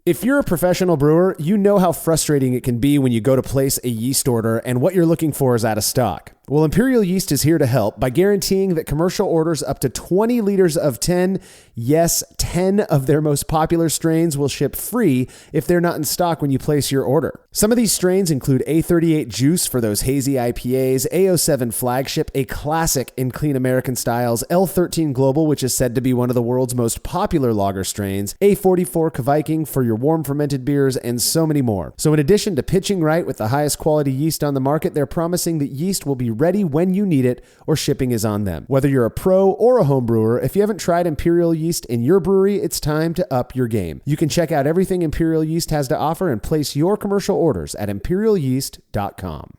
If you're a professional brewer, you know how frustrating it can be when you go to place a yeast order and what you're looking for is out of stock. Well, Imperial Yeast is here to help by guaranteeing that commercial orders up to 20 liters of 10, yes, 10 of their most popular strains will ship free if they're not in stock when you place your order. Some of these strains include A38 Juice for those hazy IPAs, A07 Flagship, a classic in clean American styles, L13 Global, which is said to be one of the world's most popular lager strains, A44 Viking for your warm fermented beers, and so many more. So in addition to pitching right with the highest quality yeast on the market, they're promising that yeast will be ready when you need it or shipping is on them. Whether you're a pro or a home brewer, if you haven't tried Imperial Yeast in your brewery, it's time to up your game. You can check out everything Imperial Yeast has to offer and place your commercial orders at imperialyeast.com.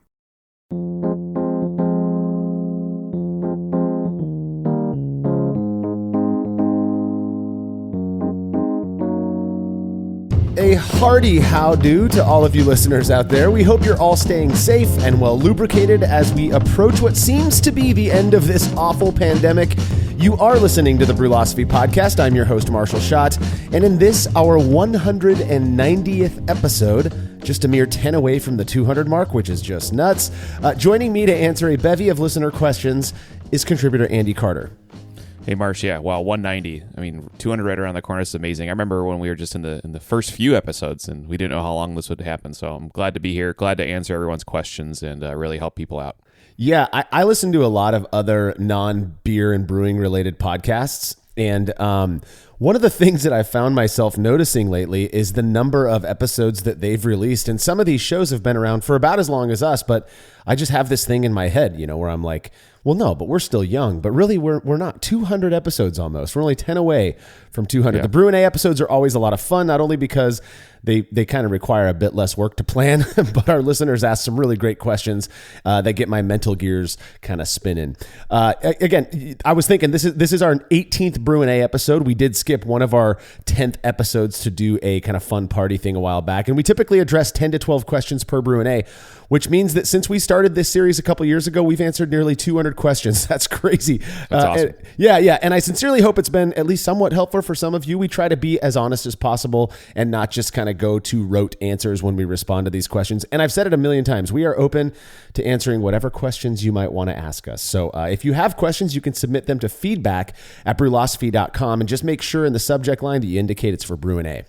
A hearty how-do to all of you listeners out there. We hope you're all staying safe and well lubricated as we approach what seems to be the end of this awful pandemic. You are listening to the Brülosophy Podcast. I'm your host, Marshall Schott, and in this, our 190th episode, just a mere 10 away from the 200 mark, which is just nuts, joining me to answer a bevy of listener questions is contributor Andy Carter. Hey, Marsh, yeah, wow, 190. I mean, 200 right around the corner is amazing. I remember when we were just in the first few episodes, and we didn't know how long this would happen, so I'm glad to be here, glad to answer everyone's questions and really help people out. Yeah, I listen to a lot of other non-beer and brewing-related podcasts, and one of the things that I found myself noticing lately is the number of episodes that they've released, and some of these shows have been around for about as long as us, but I just have this thing in my head, where I'm like, well, no, but we're still young. But really, we're not. 200 episodes almost. We're only 10 away from 200. Yeah. The Brü A episodes are always a lot of fun, not only because they kind of require a bit less work to plan, but our listeners ask some really great questions that get my mental gears kind of spinning. Again, I was thinking this is our 18th Brü A episode. We did skip one of our 10th episodes to do a kind of fun party thing a while back, and we typically address 10 to 12 questions per Brü A, which means that since we started this series a couple years ago, we've answered nearly 200 questions. That's crazy. That's awesome. Yeah. And I sincerely hope it's been at least somewhat helpful for some of you. We try to be as honest as possible and not just kind of go to rote answers when we respond to these questions. And I've said it a million times. We are open to answering whatever questions you might want to ask us. So if you have questions, you can submit them to feedback@brülosophy.com and just make sure in the subject line that you indicate it's for Brü A.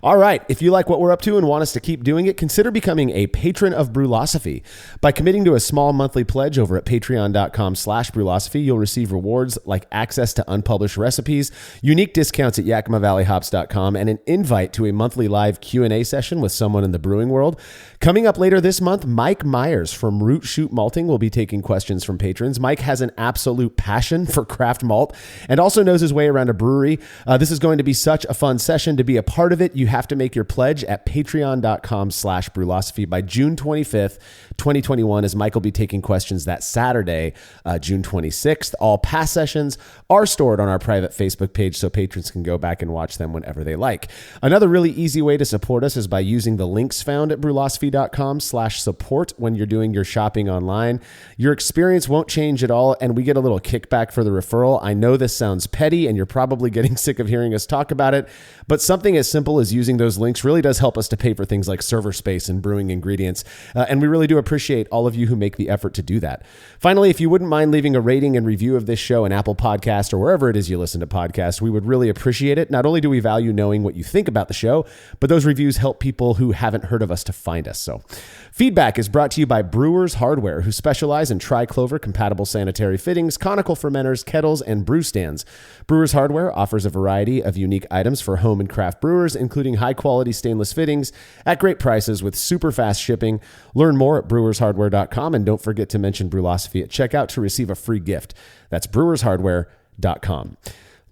All right. If you like what we're up to and want us to keep doing it, consider becoming a patron of Brülosophy. By committing to a small monthly pledge over at patreon.com/Brülosophy, you'll receive rewards like access to unpublished recipes, unique discounts at YakimaValleyHops.com, and an invite to a monthly live Q&A session with someone in the brewing world. Coming up later this month, Mike Myers from Root Shoot Malting will be taking questions from patrons. Mike has an absolute passion for craft malt and also knows his way around a brewery. This is going to be such a fun session. To be a part of it, you have to make your pledge at patreon.com/Brülosophy by June 25th, 2021, as Mike will be taking questions that Saturday, June 26th. All past sessions are stored on our private Facebook page so patrons can go back and watch them whenever they like. Another really easy way to support us is by using the links found at brülosophy.com/support when you're doing your shopping online. Your experience won't change at all, and we get a little kickback for the referral. I know this sounds petty, and you're probably getting sick of hearing us talk about it, but something as simple as using those links really does help us to pay for things like server space and brewing ingredients, and we really do appreciate all of you who make the effort to do that. Finally, if you wouldn't mind leaving a rating and review of this show in Apple Podcast or wherever it is you listen to podcasts, we would really appreciate it. Not only do we value knowing what you think about the show, but those reviews help people who haven't heard of us to find us. So feedback is brought to you by Brewers Hardware, who specialize in triclover compatible sanitary fittings, conical fermenters, kettles, and brew stands. Brewers Hardware offers a variety of unique items for home and craft brewers, including high-quality stainless fittings at great prices with super fast shipping. Learn more at brewershardware.com, and don't forget to mention Brülosophy at checkout to receive a free gift. That's brewershardware.com.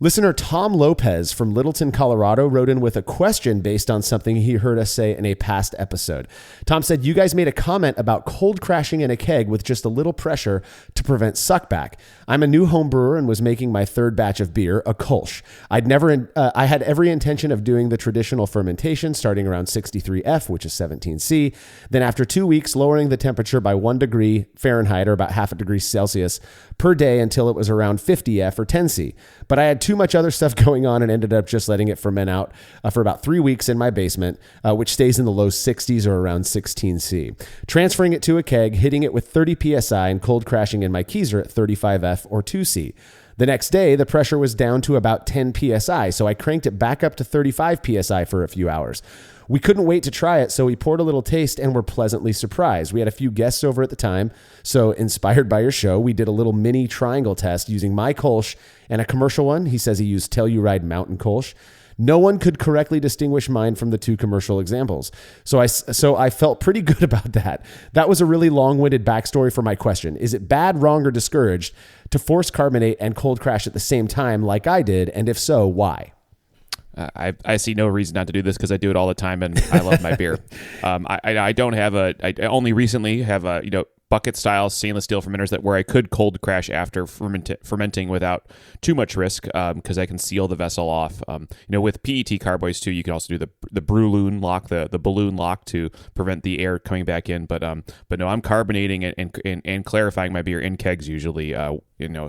Listener Tom Lopez from Littleton, Colorado wrote in with a question based on something he heard us say in a past episode. Tom said, you guys made a comment about cold crashing in a keg with just a little pressure to prevent suckback. I'm a new home brewer and was making my third batch of beer, a Kolsch. I had every intention of doing the traditional fermentation starting around 63F, which is 17C. Then after 2 weeks, lowering the temperature by 1 degree Fahrenheit or about half a degree Celsius per day until it was around 50F or 10C. But I had too much other stuff going on and ended up just letting it ferment out for about 3 weeks in my basement, which stays in the low 60s or around 16C. Transferring it to a keg, hitting it with 30 PSI and cold crashing in my keezer at 35F or 2C. The next day, the pressure was down to about 10 PSI, so I cranked it back up to 35 PSI for a few hours. We couldn't wait to try it, so we poured a little taste and were pleasantly surprised. We had a few guests over at the time, so inspired by your show, we did a little mini triangle test using my Kolsch and a commercial one. He says he used Telluride Mountain Kolsch. No one could correctly distinguish mine from the two commercial examples. So I felt pretty good about that. That was a really long-winded backstory for my question. Is it bad, wrong, or discouraged to force carbonate and cold crash at the same time like I did? And if so, why? I see no reason not to do this because I do it all the time and I love my beer. I only recently have a, bucket style stainless steel fermenters where I could cold crash after fermenting without too much risk because I can seal the vessel off. With PET carboys too, you can also do the balloon lock, the balloon lock to prevent the air coming back in. But no, I'm carbonating and clarifying my beer in kegs usually,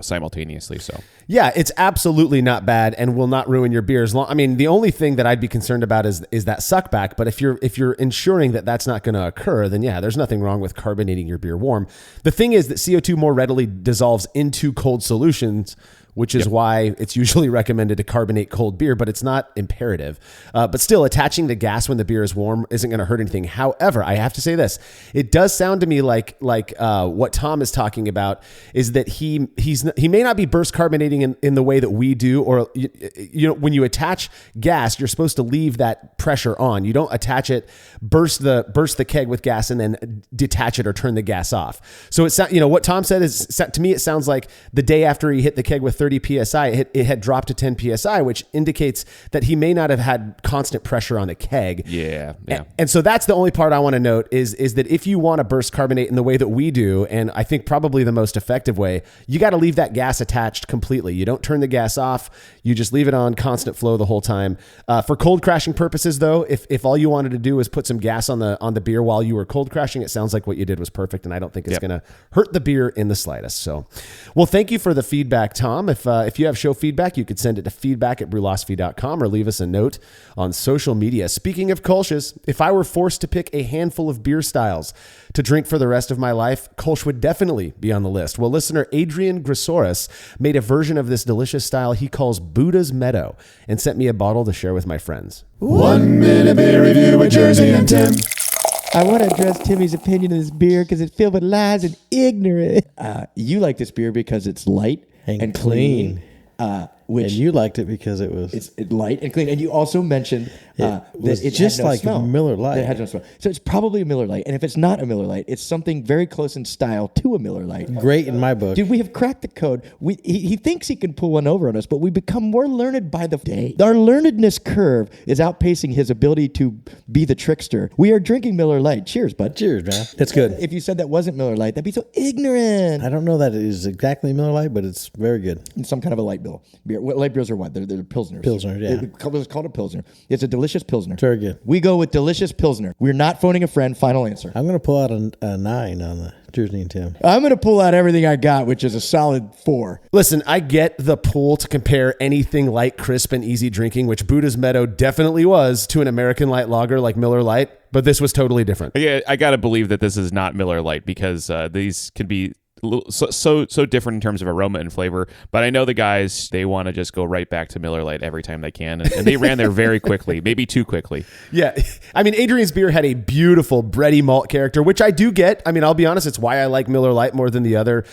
simultaneously. So yeah, it's absolutely not bad and will not ruin your beer. The only thing that I'd be concerned about is that suckback. But if you're ensuring that that's not going to occur, then yeah, there's nothing wrong with carbonating your beer warm. The thing is that CO2 more readily dissolves into cold solutions, which is why it's usually recommended to carbonate cold beer, but it's not imperative. But still, attaching the gas when the beer is warm isn't going to hurt anything. However, I have to say this. It does sound to me like what Tom is talking about is that he may not be burst carbonating in the way that we do, or when you attach gas, you're supposed to leave that pressure on. You don't attach it, burst the keg with gas, and then detach it or turn the gas off. So it's what Tom said is, to me, it sounds like the day after he hit the keg with 30 PSI, it had dropped to 10 PSI, which indicates that he may not have had constant pressure on the keg. Yeah. And so that's the only part I want to note is that if you want to burst carbonate in the way that we do, and I think probably the most effective way, you got to leave that gas attached completely. You don't turn the gas off. You just leave it on constant flow the whole time. For cold crashing purposes, though, if all you wanted to do was put some gas on the beer while you were cold crashing, it sounds like what you did was perfect, and I don't think it's going to hurt the beer in the slightest. So, well, thank you for the feedback, Tom. If you have show feedback, you could send it to feedback@brulosophy.com or leave us a note on social media. Speaking of Kolsch's, if I were forced to pick a handful of beer styles to drink for the rest of my life, Kolsch would definitely be on the list. Well, listener Adrian Grisoris made a version of this delicious style he calls Buddha's Meadow and sent me a bottle to share with my friends. 1 minute beer review with Jersey and Tim. I want to address Timmy's opinion of this beer because it's filled with lies and ignorance. You like this beer because it's light and clean. And you liked it because it's light and clean. And you also mentioned that it just had no like smell. Miller Lite. It had no smell. So it's probably a Miller Lite. And if it's not a Miller Lite, it's something very close in style to a Miller Lite. Great in my book. Dude, we have cracked the code. He thinks he can pull one over on us, but we become more learned by the day. Our learnedness curve is outpacing his ability to be the trickster. We are drinking Miller Lite. Cheers, bud. Cheers, man. That's good. If you said that wasn't Miller Lite, that'd be so ignorant. I don't know that it is exactly Miller Lite, but it's very good. It's some kind of a light beer. Light beers are what? They're Pilsners. Pilsner, yeah. It's called a Pilsner. It's a delicious Pilsner. It's very good. We go with delicious Pilsner. We're not phoning a friend. Final answer. I'm going to pull out a 9 on the Jersey and Tim. I'm going to pull out everything I got, which is a solid 4. Listen, I get the pull to compare anything light, crisp, and easy drinking, which Buddha's Meadow definitely was, to an American light lager like Miller Lite, but this was totally different. Yeah, I got to believe that this is not Miller Lite because these can be so different in terms of aroma and flavor, but I know the guys, they want to just go right back to Miller Lite every time they can, and they ran there very quickly, maybe too quickly. Yeah, Adrian's beer had a beautiful bready malt character, which I do get. I'll be honest, it's why I like Miller Lite more than the other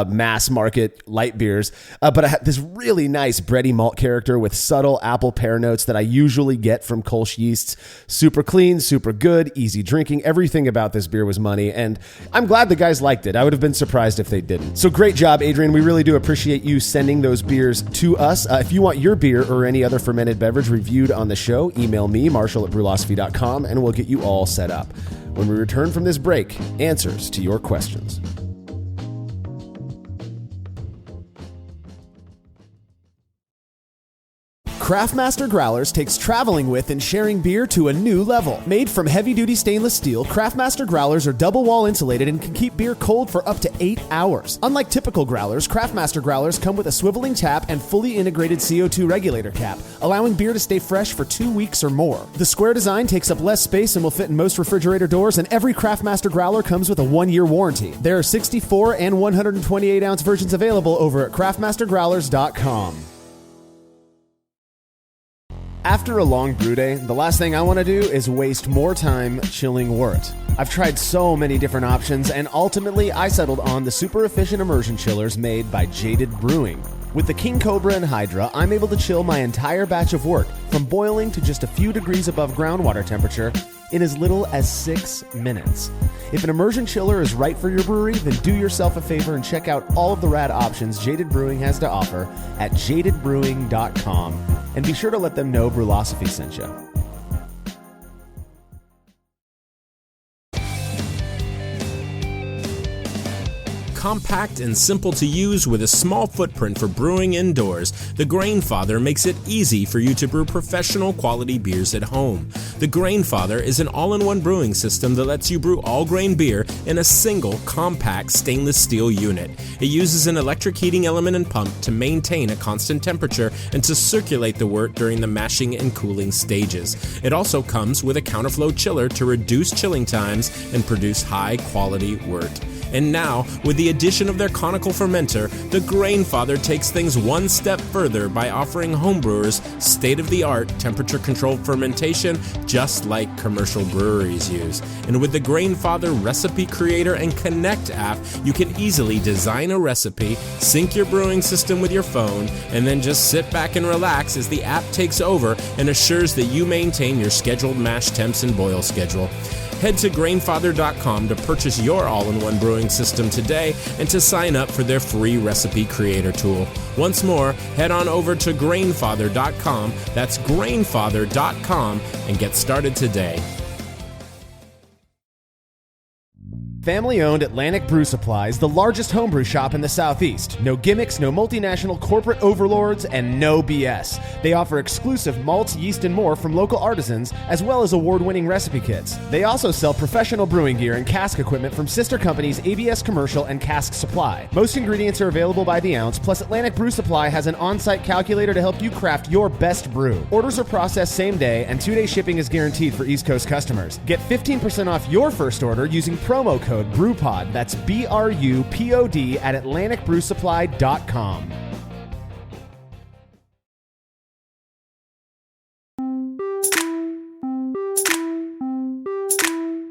mass market light beers, but I had this really nice bready malt character with subtle apple pear notes that I usually get from Kolsch yeasts. Super clean, super good, easy drinking. Everything about this beer was money, and I'm glad the guys liked it. I would have been surprised if they didn't. So great job, Adrian. We really do appreciate you sending those beers to us. If you want your beer or any other fermented beverage reviewed on the show, email me, marshall@brulosophy.com, and we'll get you all set up. When we return from this break, answers to your questions. Craftmaster Growlers takes traveling with and sharing beer to a new level. Made from heavy-duty stainless steel, Craftmaster Growlers are double-wall insulated and can keep beer cold for up to 8 hours. Unlike typical growlers, Craftmaster Growlers come with a swiveling tap and fully integrated CO2 regulator cap, allowing beer to stay fresh for 2 weeks or more. The square design takes up less space and will fit in most refrigerator doors, and every Craftmaster Growler comes with a 1-year warranty. There are 64 and 128-ounce versions available over at craftmastergrowlers.com. After a long brew day, the last thing I want to do is waste more time chilling wort. I've tried so many different options, and ultimately I settled on the super efficient immersion chillers made by Jaded Brewing. With the King Cobra and Hydra, I'm able to chill my entire batch of wort from boiling to just a few degrees above groundwater temperature in as little as 6 minutes. If an immersion chiller is right for your brewery, then do yourself a favor and check out all of the rad options Jaded Brewing has to offer at jadedbrewing.com. And be sure to let them know Brulosophy sent you. Compact and simple to use with a small footprint for brewing indoors, the Grainfather makes it easy for you to brew professional quality beers at home. The Grainfather is an all-in-one brewing system that lets you brew all grain beer in a single compact stainless steel unit. It uses an electric heating element and pump to maintain a constant temperature and to circulate the wort during the mashing and cooling stages. It also comes with a counterflow chiller to reduce chilling times and produce high-quality wort. And now, with the addition of their conical fermenter, the Grainfather takes things one step further by offering homebrewers state-of-the-art temperature-controlled fermentation just like commercial breweries use. And with the Grainfather Recipe Creator and Connect app, you can easily design a recipe, sync your brewing system with your phone, and then just sit back and relax as the app takes over and assures that you maintain your scheduled mash temps and boil schedule. Head to Grainfather.com to purchase your all-in-one brewing system today and to sign up for their free recipe creator tool. Once more, head on over to Grainfather.com, that's Grainfather.com, and get started today. Family-owned Atlantic Brew Supply is the largest homebrew shop in the Southeast. No gimmicks, no multinational corporate overlords, and no BS. They offer exclusive malts, yeast, and more from local artisans, as well as award-winning recipe kits. They also sell professional brewing gear and cask equipment from sister companies ABS Commercial and Cask Supply. Most ingredients are available by the ounce, plus Atlantic Brew Supply has an on-site calculator to help you craft your best brew. Orders are processed same day, and 2-day shipping is guaranteed for East Coast customers. Get 15% off your first order using promo code BREWPOD, that's BRUPOD, at AtlanticBrewSupply.com.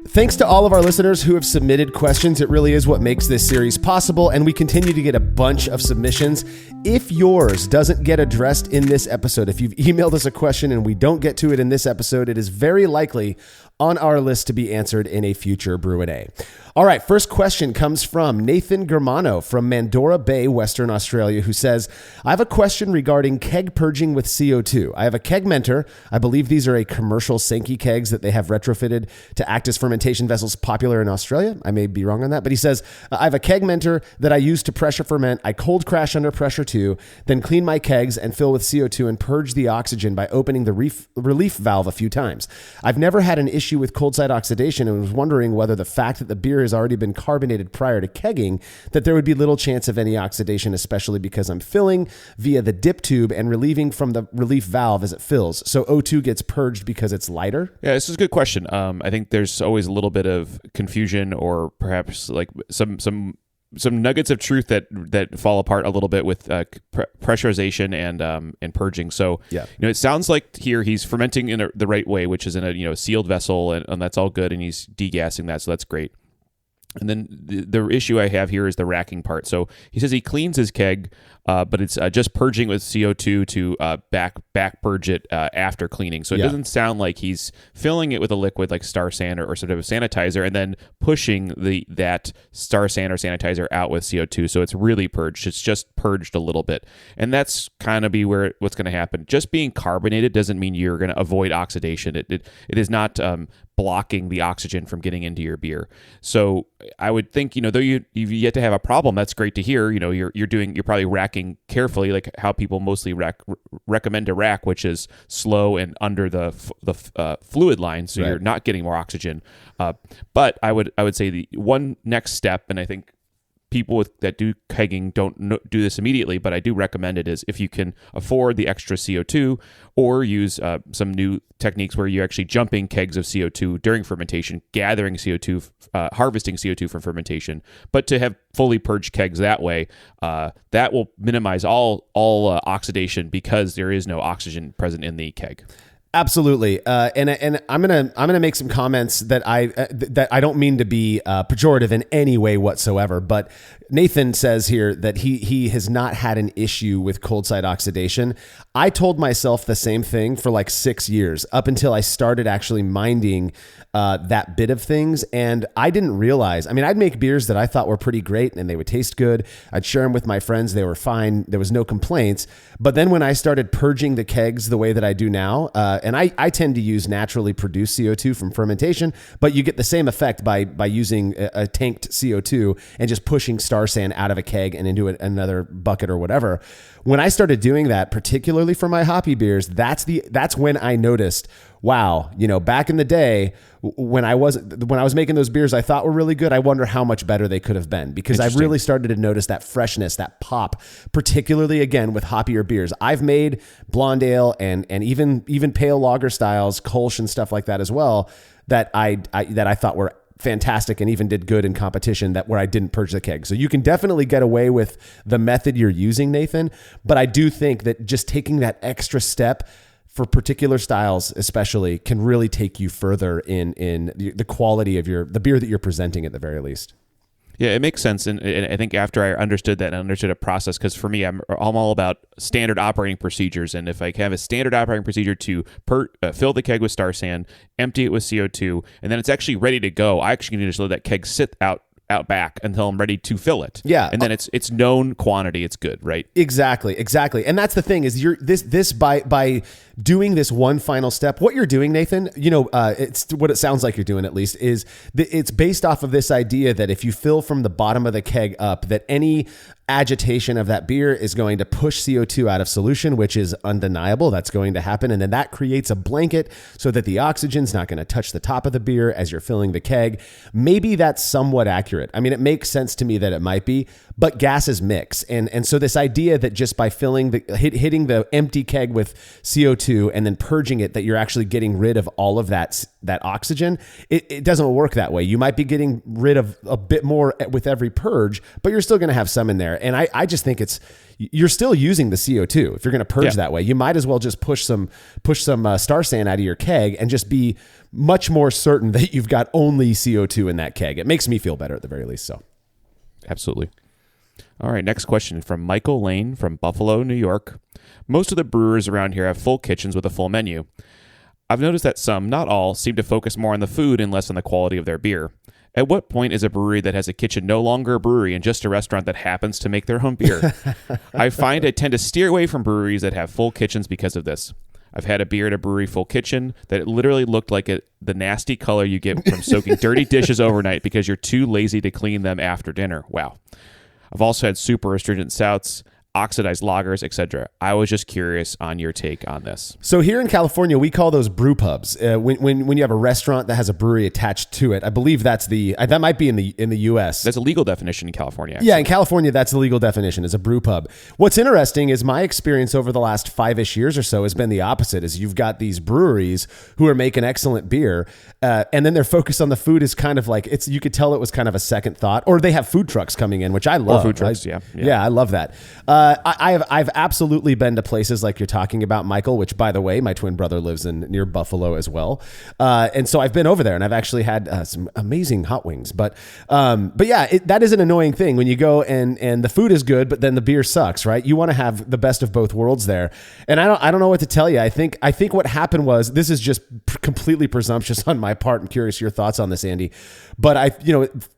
Thanks to all of our listeners who have submitted questions. It really is what makes this series possible, and we continue to get a bunch of submissions. If yours doesn't get addressed in this episode, if you've emailed us a question and we don't get to it in this episode, it is very likely on our list to be answered in a future Brü A. All right, first question comes from Nathan Germano from Mandora Bay, Western Australia, who says, I have a question regarding keg purging with CO2. I have a keg mentor. I believe these are a commercial Sankey kegs that they have retrofitted to act as fermentation vessels popular in Australia. I may be wrong on that, but he says, I have a keg mentor that I use to pressure ferment. I cold crash under pressure too, then clean my kegs and fill with CO2 and purge the oxygen by opening the relief valve a few times. I've never had an issue with cold side oxidation and was wondering whether the fact that the beer has already been carbonated prior to kegging, that there would be little chance of any oxidation, especially because I'm filling via the dip tube and relieving from the relief valve as it fills. So O2 gets purged because it's lighter? Yeah, this is a good question. I think there's always a little bit of confusion or perhaps like some nuggets of truth that fall apart a little bit with pressurization and purging. So, yeah, it sounds like here he's fermenting in the right way, which is in a sealed vessel, and that's all good, and he's degassing that, so that's great. And then the issue I have here is the racking part. So he says he cleans his keg, but it's just purging with CO2 to back purge it after cleaning. So it doesn't sound like he's filling it with a liquid like Star San or sort of a sanitizer and then pushing that Star San or sanitizer out with CO2. So it's really purged. It's just purged a little bit. And that's kind of what's going to happen. Just being carbonated doesn't mean you're going to avoid oxidation. It is not blocking the oxygen from getting into your beer. So I would think, though you've yet to have a problem, that's great to hear. You're probably racking racking carefully, like how people mostly recommend to rack, which is slow and under the fluid line, so you're not getting more oxygen. But I would say the one next step, and I think people that do kegging don't do this immediately, but I do recommend it, is if you can afford the extra CO2 or use some new techniques where you're actually jumping kegs of CO2 during fermentation, gathering CO2, harvesting CO2 from fermentation, but to have fully purged kegs that way, that will minimize all oxidation because there is no oxygen present in the keg. Absolutely, and I'm gonna make some comments that I don't mean to be pejorative in any way whatsoever. But Nathan says here that he has not had an issue with cold side oxidation. I told myself the same thing for like 6 years up until I started actually minding that bit of things, and I didn't realize. I mean, I'd make beers that I thought were pretty great and they would taste good. I'd share them with my friends; they were fine. There was no complaints. But then when I started purging the kegs the way that I do now. And I tend to use naturally produced CO2 from fermentation, but you get the same effect by using a tanked CO2 and just pushing star sand out of a keg and into another bucket or whatever. When I started doing that, particularly for my hoppy beers, that's when I noticed, wow, back in the day when I was making those beers I thought were really good, I wonder how much better they could have been, because I really started to notice that freshness, that pop, particularly again with hoppier beers. I've made blonde ale and even pale lager styles, Kolsch and stuff like that as well, that I thought were fantastic and even did good in competition, where I didn't purge the keg. So you can definitely get away with the method you're using, Nathan, but I do think that just taking that extra step for particular styles especially can really take you further in the quality of the beer that you're presenting at the very least. Yeah, it makes sense. And I think after I understood that and understood a process, because for me, I'm all about standard operating procedures. And if I have a standard operating procedure to fill the keg with star sand, empty it with CO2, and then it's actually ready to go, I actually need to just let that keg sit out back until I'm ready to fill it. Yeah. And then it's known quantity. It's good, right? Exactly. And that's the thing is this by doing this one final step, what you're doing, Nathan, it's what it sounds like you're doing at least, is it's based off of this idea that if you fill from the bottom of the keg up, that any agitation of that beer is going to push CO2 out of solution, which is undeniable. That's going to happen. And then that creates a blanket so that the oxygen's not going to touch the top of the beer as you're filling the keg. Maybe that's somewhat accurate. I mean, it makes sense to me that it might be, but gases mix. And so this idea that just by filling hitting the empty keg with CO2 and then purging it, that you're actually getting rid of all of that oxygen, it doesn't work that way. You might be getting rid of a bit more with every purge, but you're still going to have some in there. And I just think you're still using the CO2. If you're going to purge that way, you might as well just push some star sand out of your keg and just be much more certain that you've got only CO2 in that keg. It makes me feel better at the very least. So, absolutely. All right, next question from Michael Lane from Buffalo, New York. Most of the brewers around here have full kitchens with a full menu. I've noticed that some, not all, seem to focus more on the food and less on the quality of their beer. At what point is a brewery that has a kitchen no longer a brewery and just a restaurant that happens to make their own beer? I find I tend to steer away from breweries that have full kitchens because of this. I've had a beer at a brewery full kitchen that it literally looked like the nasty color you get from soaking dirty dishes overnight because you're too lazy to clean them after dinner. Wow. I've also had super astringent stouts, oxidized lagers, etc. I was just curious on your take on this. So here in California, we call those brew pubs. When you have a restaurant that has a brewery attached to it, I believe that might be in the U.S. That's a legal definition in California. Actually. Yeah, in California, that's the legal definition, is a brew pub. What's interesting is my experience over the last 5-ish years or so has been the opposite. Is you've got these breweries who are making excellent beer, and then their focus on the food is kind of like you could tell it was kind of a second thought, or they have food trucks coming in, which I love. Or food trucks, yeah, I love that. I've absolutely been to places like you're talking about, Michael, which, by the way, my twin brother lives near Buffalo as well. And so I've been over there and I've actually had some amazing hot wings. But yeah, that is an annoying thing when you go and the food is good, but then the beer sucks, right? You want to have the best of both worlds there. And I don't know what to tell you. I think what happened was, this is just completely presumptuous on my part. I'm curious your thoughts on this, Andy. But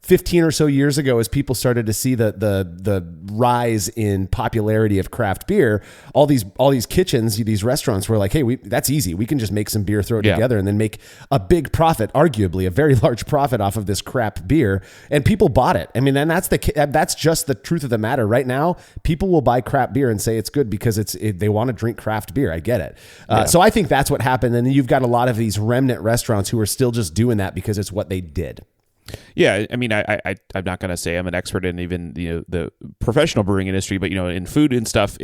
15 or so years ago, as people started to see the rise in popularity of craft beer, all these kitchens, these restaurants were like, hey, that's easy. We can just make some beer, throw it together, and then make a big profit, arguably a very large profit off of this crap beer. And people bought it. I mean, and that's just the truth of the matter. Right now, people will buy crap beer and say it's good because they want to drink craft beer. I get it. So I think that's what happened. And then you've got a lot of these remnant restaurants who are still just doing that because it's what they did. Yeah, I mean, I'm not going to say I'm an expert in even the professional brewing industry, but in food and stuff,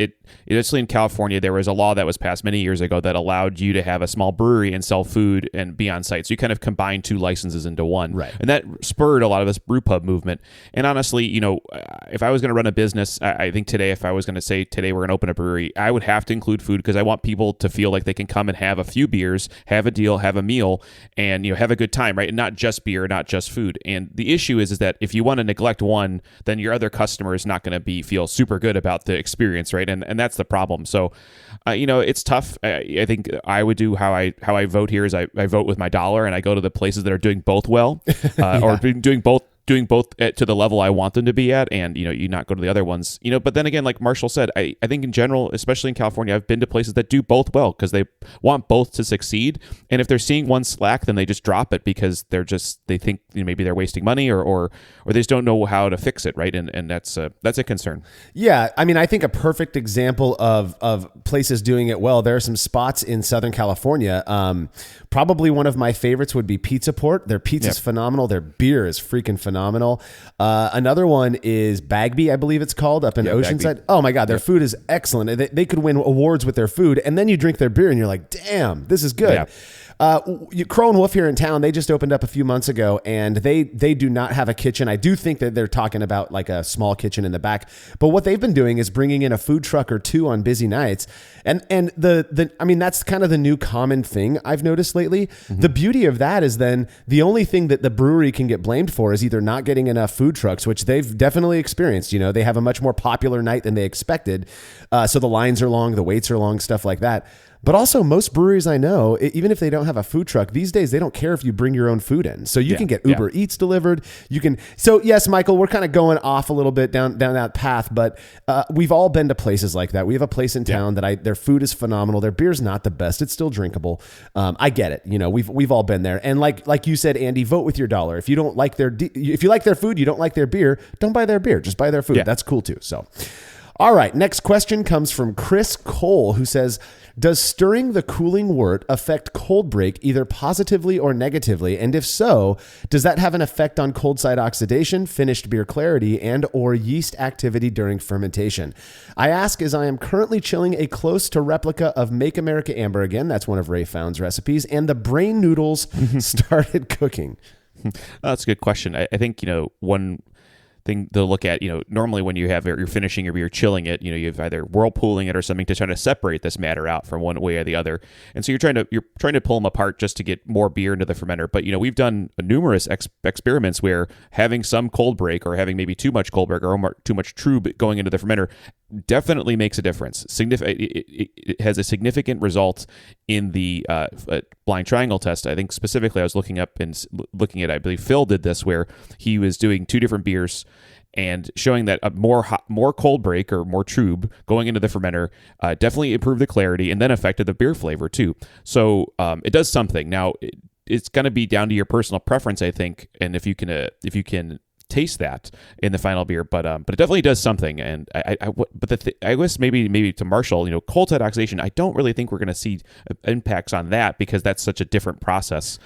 especially in California, there was a law that was passed many years ago that allowed you to have a small brewery and sell food and be on site. So you kind of combine two licenses into one, right? And that spurred a lot of this brew pub movement. And honestly, if I was going to run a business, I think today, if I was going to say today we're going to open a brewery, I would have to include food because I want people to feel like they can come and have a few beers, have a deal, have a meal, and have a good time, right? And not just beer, not just food. And the issue is that if you want to neglect one, then your other customer is not going to feel super good about the experience, right? And that's the problem. So, it's tough. I think I would do how I vote here is I vote with my dollar, and I go to the places that are doing both well, or doing both to the level I want them to be at, and you not go to the other ones. But then again, like Marshall said, I think in general, especially in California, I've been to places that do both well because they want both to succeed. And if they're seeing one slack, then they just drop it because they think maybe they're wasting money or they just don't know how to fix it, right? And that's a concern. Yeah, I mean, I think a perfect example of places doing it well. There are some spots in Southern California. Probably one of my favorites would be Pizza Port. Their pizza's phenomenal. Their beer is freaking phenomenal. Another one is Bagby, I believe it's called, up in Oceanside. Bagby. Oh my God, their food is excellent. They could win awards with their food, and then you drink their beer and you're like, damn, this is good. Yeah. Crow and Wolf here in town, they just opened up a few months ago, and they do not have a kitchen. I do think that they're talking about like a small kitchen in the back, but what they've been doing is bringing in a food truck or two on busy nights, and I mean, that's kind of the new common thing I've noticed lately. Mm-hmm. The beauty of that is then the only thing that the brewery can get blamed for is either not getting enough food trucks, which they've definitely experienced. They have a much more popular night than they expected, so the lines are long, the waits are long, stuff like that. But also, most breweries I know, even if they don't have a food truck, these days, they don't care if you bring your own food in. So you can get Uber Eats delivered. So yes, Michael, we're kind of going off a little bit down that path, but we've all been to places like that. We have a place in town that their food is phenomenal. Their beer's not the best. It's still drinkable. I get it. We've all been there. And like you said, Andy, vote with your dollar. If you don't like if you like their food, you don't like their beer, don't buy their beer. Just buy their food. Yeah. That's cool too. So, all right. Next question comes from Chris Cole, who says, does stirring the cooling wort affect cold break either positively or negatively? And if so, does that have an effect on cold side oxidation, finished beer clarity, and or yeast activity during fermentation? I ask as I am currently chilling a close to replica of Make America Amber Again. That's one of Ray Found's recipes. And the brain noodles started cooking. That's a good question. I think, one thing to look at, normally when you're finishing your beer, chilling it, you've either whirlpooling it or something to try to separate this matter out from one way or the other. And so you're trying to pull them apart just to get more beer into the fermenter. But, we've done numerous experiments where having some cold break or having maybe too much cold break or too much trub going into the fermenter definitely makes a difference. It has a significant result in the blind triangle test. I think specifically I was looking at, I believe Phil did this, where he was doing two different beers and showing that a more cold break or more trub going into the fermenter definitely improved the clarity and then affected the beer flavor too. So it does something. Now it's going to be down to your personal preference, I think, and if you can taste that in the final beer, but it definitely does something. And I guess maybe to Marshall, cold side oxidation, I don't really think we're going to see impacts on that because that's such a different process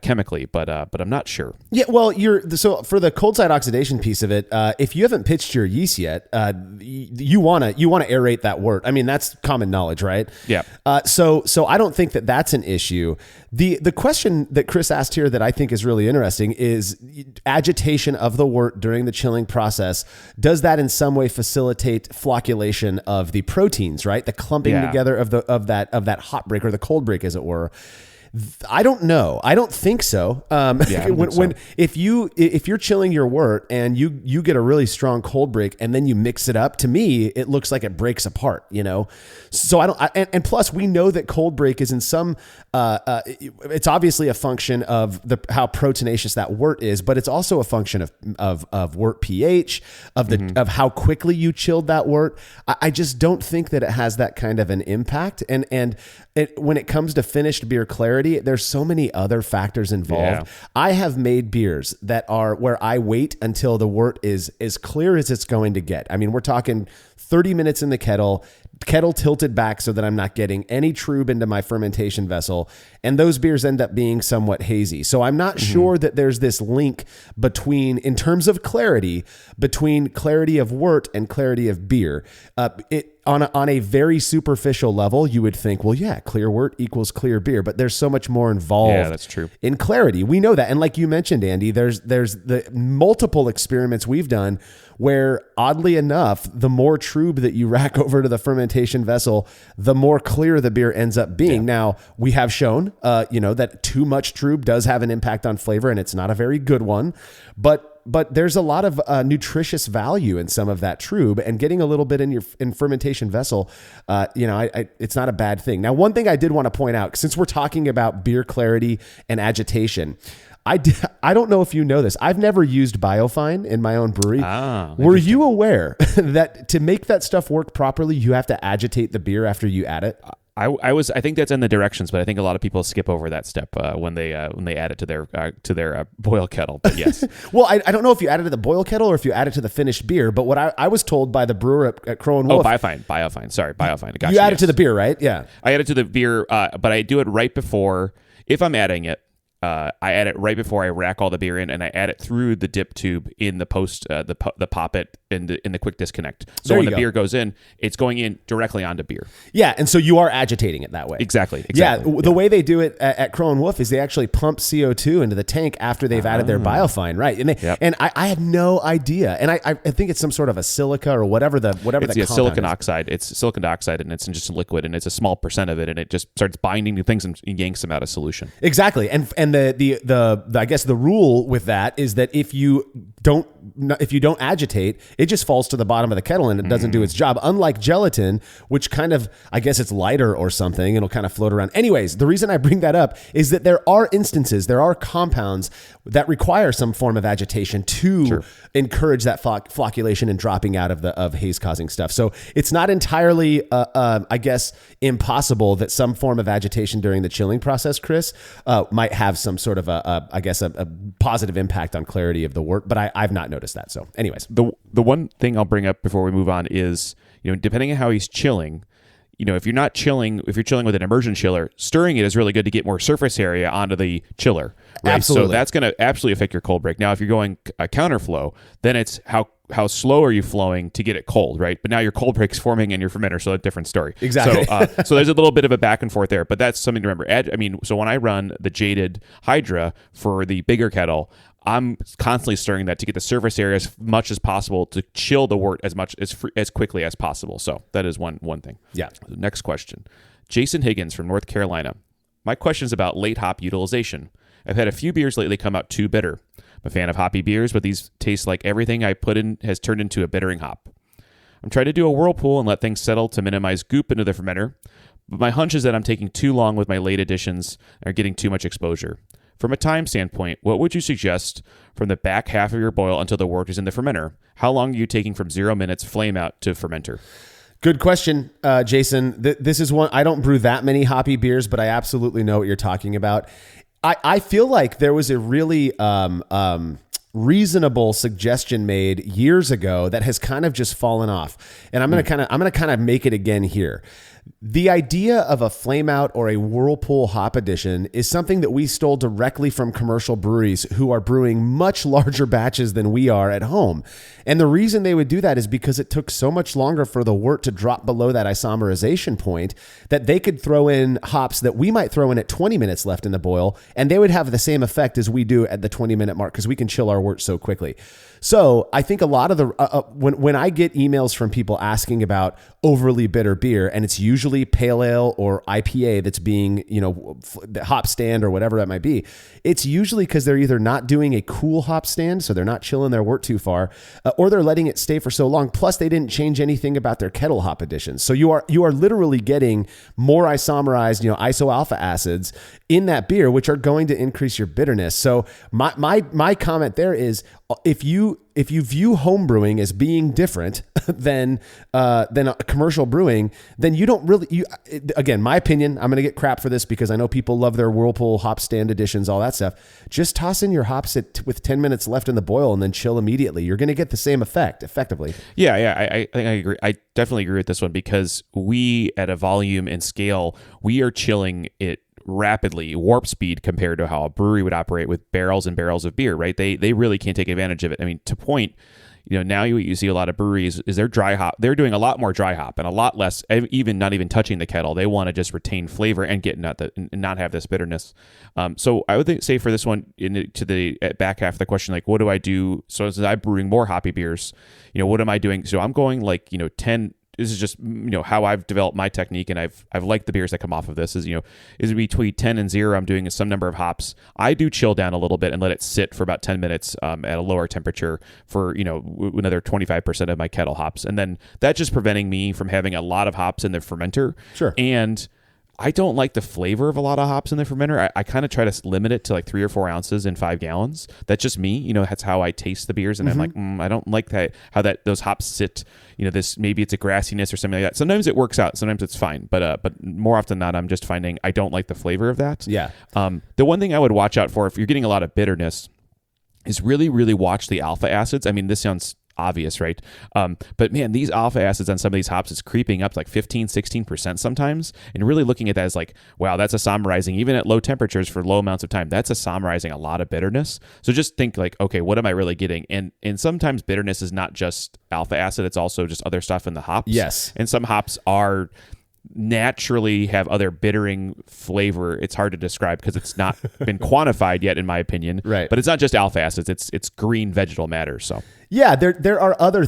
chemically. But I'm not sure. Yeah, well, so for the cold side oxidation piece of it, if you haven't pitched your yeast yet, you want to aerate that wort. I mean, that's common knowledge, right? Yeah. So I don't think that that's an issue. The question that Chris asked here that I think is really interesting is agitation of the wort during the chilling process. Does that in some way facilitate flocculation of the proteins, right? The clumping together of that hot break or the cold break, as it were. I don't know. I don't think so. If you're chilling your wort and you get a really strong cold break and then you mix it up, to me it looks like it breaks apart. So and plus we know that cold break is in some. It's obviously a function of how proteinaceous that wort is, but it's also a function of wort pH, of how quickly you chilled that wort. I just don't think that it has that kind of an impact. And when it comes to finished beer clarity, there's so many other factors involved. Yeah. I have made beers that are where I wait until the wort is as clear as it's going to get. I mean, we're talking 30 minutes in the kettle tilted back so that I'm not getting any trub into my fermentation vessel. And those beers end up being somewhat hazy. So I'm not sure that there's this link in terms of clarity, between clarity of wort and clarity of beer. On a very superficial level, you would think, well, yeah, clear wort equals clear beer, but there's so much more involved. Yeah, that's true. In clarity. We know that. And like you mentioned, Andy, there's the multiple experiments we've done where, oddly enough, the more trub that you rack over to the fermentation vessel, the more clear the beer ends up being. Yeah. Now, we have shown, that too much trub does have an impact on flavor, and it's not a very good one. But there's a lot of nutritious value in some of that trub, and getting a little bit in fermentation vessel, it's not a bad thing. Now, one thing I did want to point out, since we're talking about beer clarity and agitation, I don't know if you know this. I've never used Biofine in my own brewery. Were you aware that to make that stuff work properly, you have to agitate the beer after you add it? I think that's in the directions, but I think a lot of people skip over that step when they add it to their boil kettle. But yes, well, I don't know if you add it to the boil kettle or if you add it to the finished beer. But what I was told by the brewer at Crow and Wolf. Biofine. Sorry, Biofine. Gotcha, you add it to the beer, right? Yeah, I add it to the beer, but I do it right before. If I'm adding it, I add it right before I rack all the beer in, and I add it through the dip tube in the post, the poppet in the quick disconnect. So when the beer goes in, it's going in directly onto beer. Yeah, and so you are agitating it that way. Exactly. Yeah, the way they do it at Crow and Wolf is they actually pump CO2 into the tank after they've added their Biofine, right? And I have no idea, and I think it's some sort of a silica or whatever the silicon oxide. It's silicon dioxide, and it's just a liquid, and it's a small percent of it, and it just starts binding to things and yanks them out of solution. Exactly, and the I guess the rule with that is that if you don't agitate, it just falls to the bottom of the kettle and it doesn't do its job. Unlike gelatin, which kind of, I guess it's lighter or something, it'll kind of float around. Anyways, the reason I bring that up is that there are compounds that require some form of agitation to encourage that flocculation and dropping out of haze causing stuff. So it's not entirely, I guess, impossible that some form of agitation during the chilling process, Chris, might have some sort of a positive impact on clarity of the wort, but I've not noticed that. So anyways, the one thing I'll bring up before we move on is, depending on how he's chilling, if you're chilling with an immersion chiller, stirring it is really good to get more surface area onto the chiller. Right? Absolutely. So that's going to absolutely affect your cold break. Now, if you're going a counterflow, then it's how slow are you flowing to get it cold, right? But now your cold break's forming in your fermenter, so a different story. Exactly. So there's a little bit of a back and forth there, but that's something to remember. So when I run the jaded Hydra for the bigger kettle, I'm constantly stirring that to get the surface area as much as possible to chill the wort as quickly as possible. So that is one thing. Yeah. The next question. Jason Higgins from North Carolina. My question is about late hop utilization. I've had a few beers lately come out too bitter. I'm a fan of hoppy beers, but these taste like everything I put in has turned into a bittering hop. I'm trying to do a whirlpool and let things settle to minimize goop into the fermenter, but my hunch is that I'm taking too long with my late additions and are getting too much exposure. From a time standpoint, what would you suggest from the back half of your boil until the wort is in the fermenter? How long are you taking from 0 minutes flame out to fermenter? Good question, Jason. This is one, I don't brew that many hoppy beers, but I absolutely know what you're talking about. I feel like there was a really reasonable suggestion made years ago that has kind of just fallen off. And I'm going to kind of make it again here. The idea of a flame out or a whirlpool hop addition is something that we stole directly from commercial breweries who are brewing much larger batches than we are at home. And the reason they would do that is because it took so much longer for the wort to drop below that isomerization point that they could throw in hops that we might throw in at 20 minutes left in the boil, and they would have the same effect as we do at the 20-minute mark because we can chill our wort so quickly. So I think a lot of the when I get emails from people asking about overly bitter beer, and it's usually usually pale ale or IPA that's being, hop stand or whatever that might be, it's usually because they're either not doing a cool hop stand, so they're not chilling their wort too far, or they're letting it stay for so long. Plus, they didn't change anything about their kettle hop additions. So you are literally getting more isomerized, isoalpha acids in that beer, which are going to increase your bitterness. So my comment there is, if you view home brewing as being different than a commercial brewing, then you don't really, again, my opinion, I'm going to get crap for this because I know people love their Whirlpool hop stand editions, all that stuff. Just toss in your hops with 10 minutes left in the boil and then chill immediately. You're going to get the same effect effectively. Yeah, I think I agree. I definitely agree with this one because we, at a volume and scale, we are chilling it rapidly, warp speed, compared to how a brewery would operate with barrels and barrels of beer, right? They really can't take advantage of it. I mean, to point, now you see a lot of breweries is they're dry hop. They're doing a lot more dry hop and a lot less, even not even touching the kettle. They want to just retain flavor and not have this bitterness. So I would say for this one, to the back half of the question, like, what do I do? So as I'm brewing more hoppy beers, what am I doing? So I'm going 10. This is just how I've developed my technique, and I've liked the beers that come off of this. Is between 10 and 0. I'm doing some number of hops. I do chill down a little bit and let it sit for about 10 minutes at a lower temperature for another 25% of my kettle hops, and then that's just preventing me from having a lot of hops in the fermenter. Sure. And I don't like the flavor of a lot of hops in the fermenter. I kind of try to limit it to like 3 or 4 ounces in 5 gallons. That's just me. That's how I taste the beers. And I'm like, I don't like that, how those hops sit, this, maybe it's a grassiness or something like that. Sometimes it works out. Sometimes it's fine. But more often than not, I'm just finding I don't like the flavor of that. Yeah. The one thing I would watch out for if you're getting a lot of bitterness is really, really watch the alpha acids. I mean, this sounds obvious, right? But man, these alpha acids on some of these hops is creeping up to like 15-16% sometimes, and really looking at that as like, wow, that's isomerizing even at low temperatures for low amounts of time. That's isomerizing a lot of bitterness. So just think like, okay, what am I really getting? And sometimes bitterness is not just alpha acid, it's also just other stuff in the hops. Yes. And some hops are naturally have other bittering flavor. It's hard to describe because it's not been quantified yet, in my opinion. Right. But it's not just alpha acids; it's green vegetal matter. So yeah, there are other.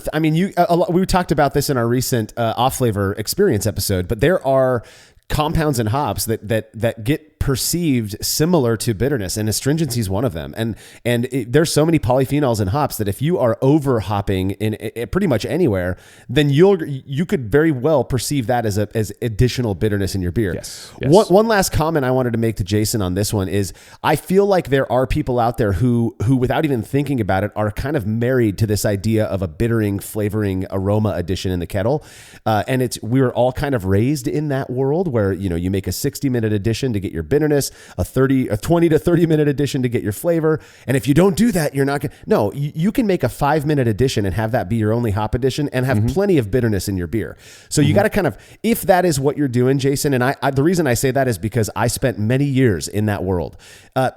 We talked about this in our recent off flavor experience episode, but there are compounds in hops that get perceived similar to bitterness, and astringency is one of them. And there's so many polyphenols in hops that if you are over hopping in pretty much anywhere, then you could very well perceive that as additional bitterness in your beer. Yes. One last comment I wanted to make to Jason on this one is I feel like there are people out there who without even thinking about it are kind of married to this idea of a bittering, flavoring, aroma addition in the kettle. And we were all kind of raised in that world where you make a 60-minute addition to get your bitterness, a 20 to 30-minute addition to get your flavor. And if you don't do that, you're not going to... No, you can make a 5-minute addition and have that be your only hop addition and have plenty of bitterness in your beer. So you got to kind of... If that is what you're doing, Jason, and I the reason I say that is because I spent many years in that world.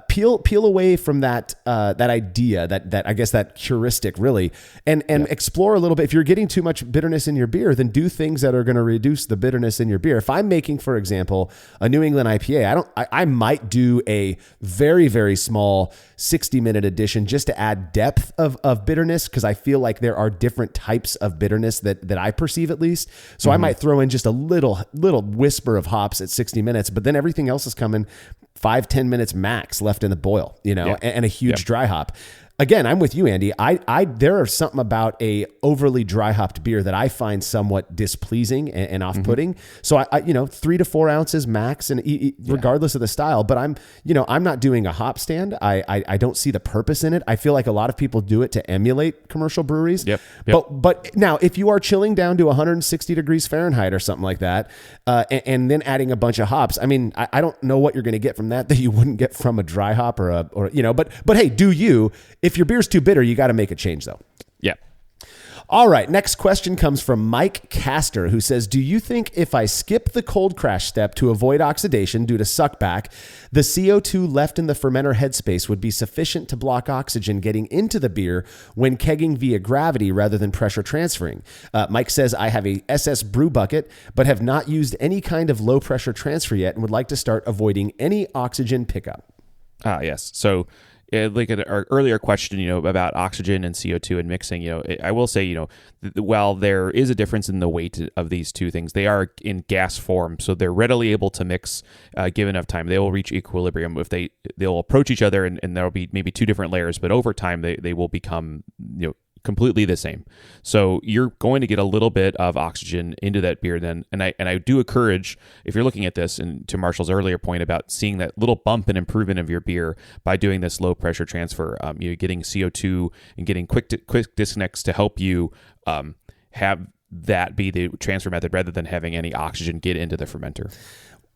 Peel away from that idea, that I guess that heuristic really, and explore a little bit. If you're getting too much bitterness in your beer, then do things that are going to reduce the bitterness in your beer. If I'm making, for example, a New England IPA, I might do a very, very small 60-minute addition just to add depth of bitterness, because I feel like there are different types of bitterness that I perceive at least. So I might throw in just a little whisper of hops at 60 minutes, but then everything else is coming 5-10 minutes max left in the boil, and a huge dry hop. Again, I'm with you, Andy. There are something about a overly dry hopped beer that I find somewhat displeasing and off-putting. So I 3 to 4 ounces max, and regardless of the style. But I'm not doing a hop stand. I don't see the purpose in it. I feel like a lot of people do it to emulate commercial breweries. Yep. But now, if you are chilling down to 160 degrees Fahrenheit or something like that, and then adding a bunch of hops, I mean, I don't know what you're going to get from that you wouldn't get from a dry hop but hey, do you? If your beer's too bitter, you got to make a change, though. Yeah. All right. Next question comes from Mike Castor, who says, do you think if I skip the cold crash step to avoid oxidation due to suckback, the CO2 left in the fermenter headspace would be sufficient to block oxygen getting into the beer when kegging via gravity rather than pressure transferring? Mike says, I have a SS brew bucket, but have not used any kind of low pressure transfer yet and would like to start avoiding any oxygen pickup. Yes. So like our earlier question, about oxygen and CO2 and mixing, I will say, while there is a difference in the weight of these two things, they are in gas form, so they're readily able to mix given enough time. They will reach equilibrium if they'll approach each other, and there'll be maybe two different layers, but over time they will become completely the same. So you're going to get a little bit of oxygen into that beer then. And I do encourage, if you're looking at this, and to Marshall's earlier point about seeing that little bump and improvement of your beer by doing this low pressure transfer, getting CO2 and getting quick disconnects to help you have that be the transfer method rather than having any oxygen get into the fermenter.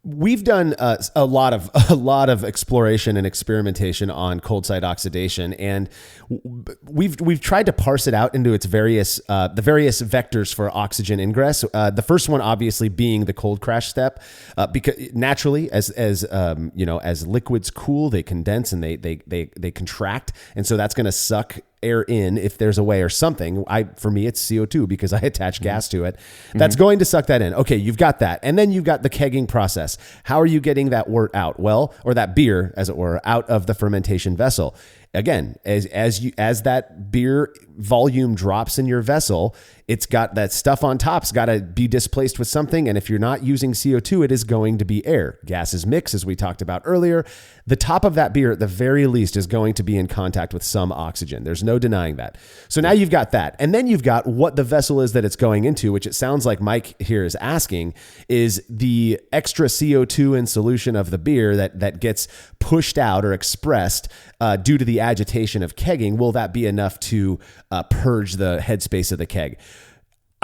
We've done a lot of exploration and experimentation on cold site oxidation, and we've tried to parse it out into its various vectors for oxygen ingress. The first one, obviously, being the cold crash step, because naturally, as liquids cool, they condense and they contract, and so that's going to suck air in if there's a way or something. For me, it's CO2 because I attach gas to it. That's going to suck that in. Okay, you've got that. And then you've got the kegging process. How are you getting that wort out? Well, or that beer, as it were, out of the fermentation vessel. Again, as that beer volume drops in your vessel, it's got that stuff on top's got to be displaced with something. And if you're not using CO2, it is going to be air. Gases mix, as we talked about earlier. The top of that beer, at the very least, is going to be in contact with some oxygen. There's no denying that. So now you've got that. And then you've got what the vessel is that it's going into, which it sounds like Mike here is asking, is the extra CO2 in solution of the beer that gets pushed out or expressed due to the agitation of kegging. Will that be enough to purge the headspace of the keg?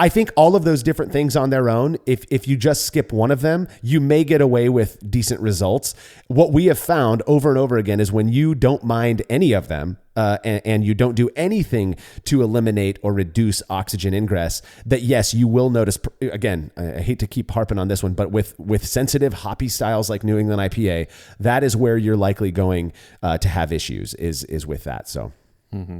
I think all of those different things on their own, if you just skip one of them, you may get away with decent results. What we have found over and over again is when you don't mind any of them, and you don't do anything to eliminate or reduce oxygen ingress, that yes, you will notice, again, I hate to keep harping on this one, but with sensitive hoppy styles like New England IPA, that is where you're likely going to have issues is with that. So. Mm-hmm.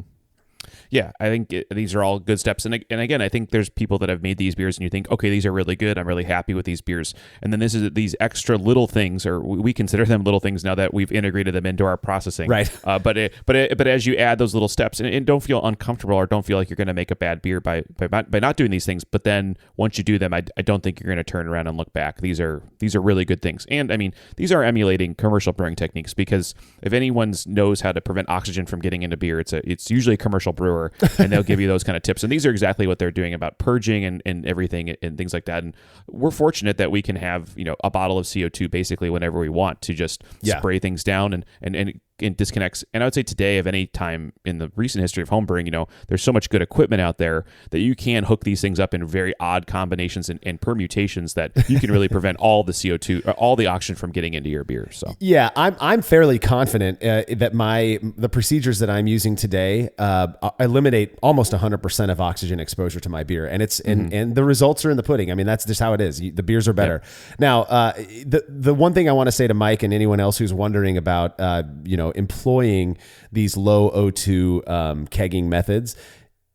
Yeah, I think these are all good steps. And again, I think there's people that have made these beers and you think, okay, these are really good. I'm really happy with these beers. And then these extra little things, or we consider them little things now that we've integrated them into our processing. Right. But as you add those little steps and don't feel uncomfortable or don't feel like you're going to make a bad beer by not doing these things. But then once you do them, I don't think you're going to turn around and look back. These are really good things. And I mean, these are emulating commercial brewing techniques, because if anyone knows how to prevent oxygen from getting into beer, it's usually a commercial brewer. And they'll give you those kind of tips. And these are exactly what they're doing about purging and everything and things like that. And we're fortunate that we can have, a bottle of CO2 basically whenever we want to just spray things down and disconnects. And I would say today, of any time in the recent history of homebrewing, there's so much good equipment out there that you can hook these things up in very odd combinations and permutations that you can really prevent all the CO2, or all the oxygen from getting into your beer. So yeah, I'm fairly confident that the procedures that I'm using today eliminate almost 100% of oxygen exposure to my beer, and and the results are in the pudding. I mean, that's just how it is. The beers are better. Yeah. Now, the one thing I want to say to Mike and anyone else who's wondering about employing these low O2 kegging methods,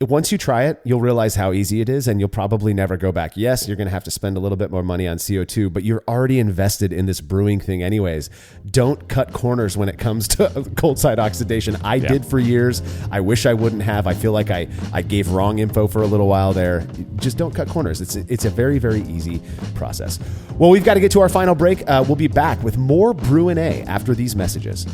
once you try it, you'll realize how easy it is, and you'll probably never go back. Yes, you're going to have to spend a little bit more money on CO2, but you're already invested in this brewing thing anyways. Don't cut corners when it comes to cold site oxidation. I did for years. I wish I wouldn't have. I feel like I gave wrong info for a little while there. Just don't cut corners. It's a very, very easy process. Well, we've got to get to our final break. We'll be back with more Brü A after these messages.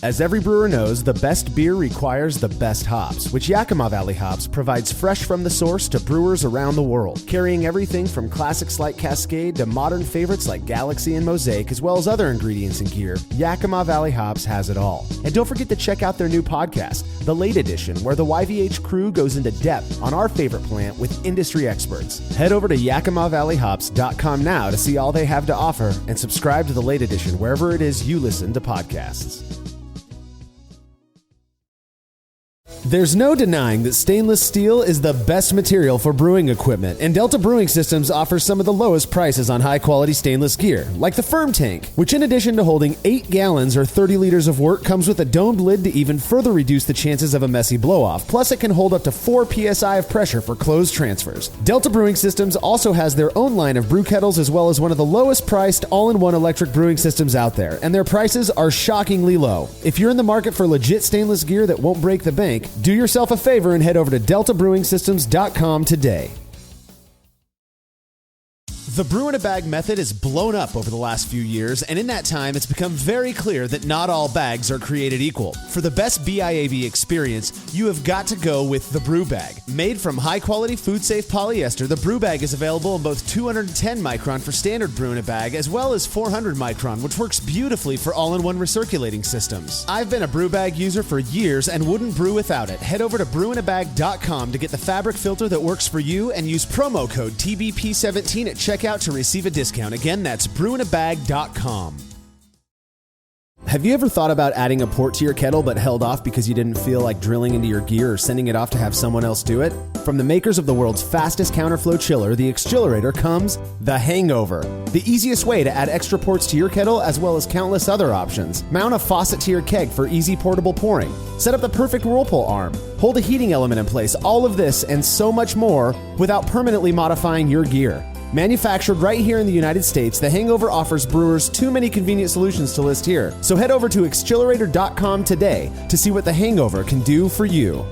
As every brewer knows, the best beer requires the best hops, which Yakima Valley Hops provides fresh from the source to brewers around the world, carrying everything from classics like Cascade to modern favorites like Galaxy and Mosaic, as well as other ingredients and gear. Yakima Valley Hops has it all. And don't forget to check out their new podcast, The Late Edition, where the YVH crew goes into depth on our favorite plant with industry experts. Head over to YakimaValleyHops.com now to see all they have to offer, and subscribe to The Late Edition wherever it is you listen to podcasts. There's no denying that stainless steel is the best material for brewing equipment, and Delta Brewing Systems offers some of the lowest prices on high-quality stainless gear, like the Firm Tank, which in addition to holding 8 gallons or 30 liters of work, comes with a domed lid to even further reduce the chances of a messy blow-off. Plus, it can hold up to 4 psi of pressure for closed transfers. Delta Brewing Systems also has their own line of brew kettles, as well as one of the lowest-priced all-in-one electric brewing systems out there, and their prices are shockingly low. If you're in the market for legit stainless gear that won't break the bank, do yourself a favor and head over to deltabrewingsystems.com today. The brew in a bag method has blown up over the last few years, and in that time, it's become very clear that not all bags are created equal. For the best BIAV experience, you have got to go with the Brew Bag. Made from high-quality, food-safe polyester, the Brew Bag is available in both 210 micron for standard brew in a bag, as well as 400 micron, which works beautifully for all-in-one recirculating systems. I've been a Brew Bag user for years and wouldn't brew without it. Head over to brewinabag.com to get the fabric filter that works for you, and use promo code TBP17 at checkout to receive a discount. Again, that's brewinabag.com. Have you ever thought about adding a port to your kettle but held off because you didn't feel like drilling into your gear or sending it off to have someone else do it? From the makers of the world's fastest counterflow chiller, the Exchillerator, comes the Hangover, the easiest way to add extra ports to your kettle, as well as countless other options. Mount a faucet to your keg for easy portable pouring. Set up the perfect whirlpool arm. Hold a heating element in place. All of this and so much more without permanently modifying your gear. Manufactured right here in the United States, the Hangover offers brewers too many convenient solutions to list here. So head over to Exchillerator.com today to see what the Hangover can do for you.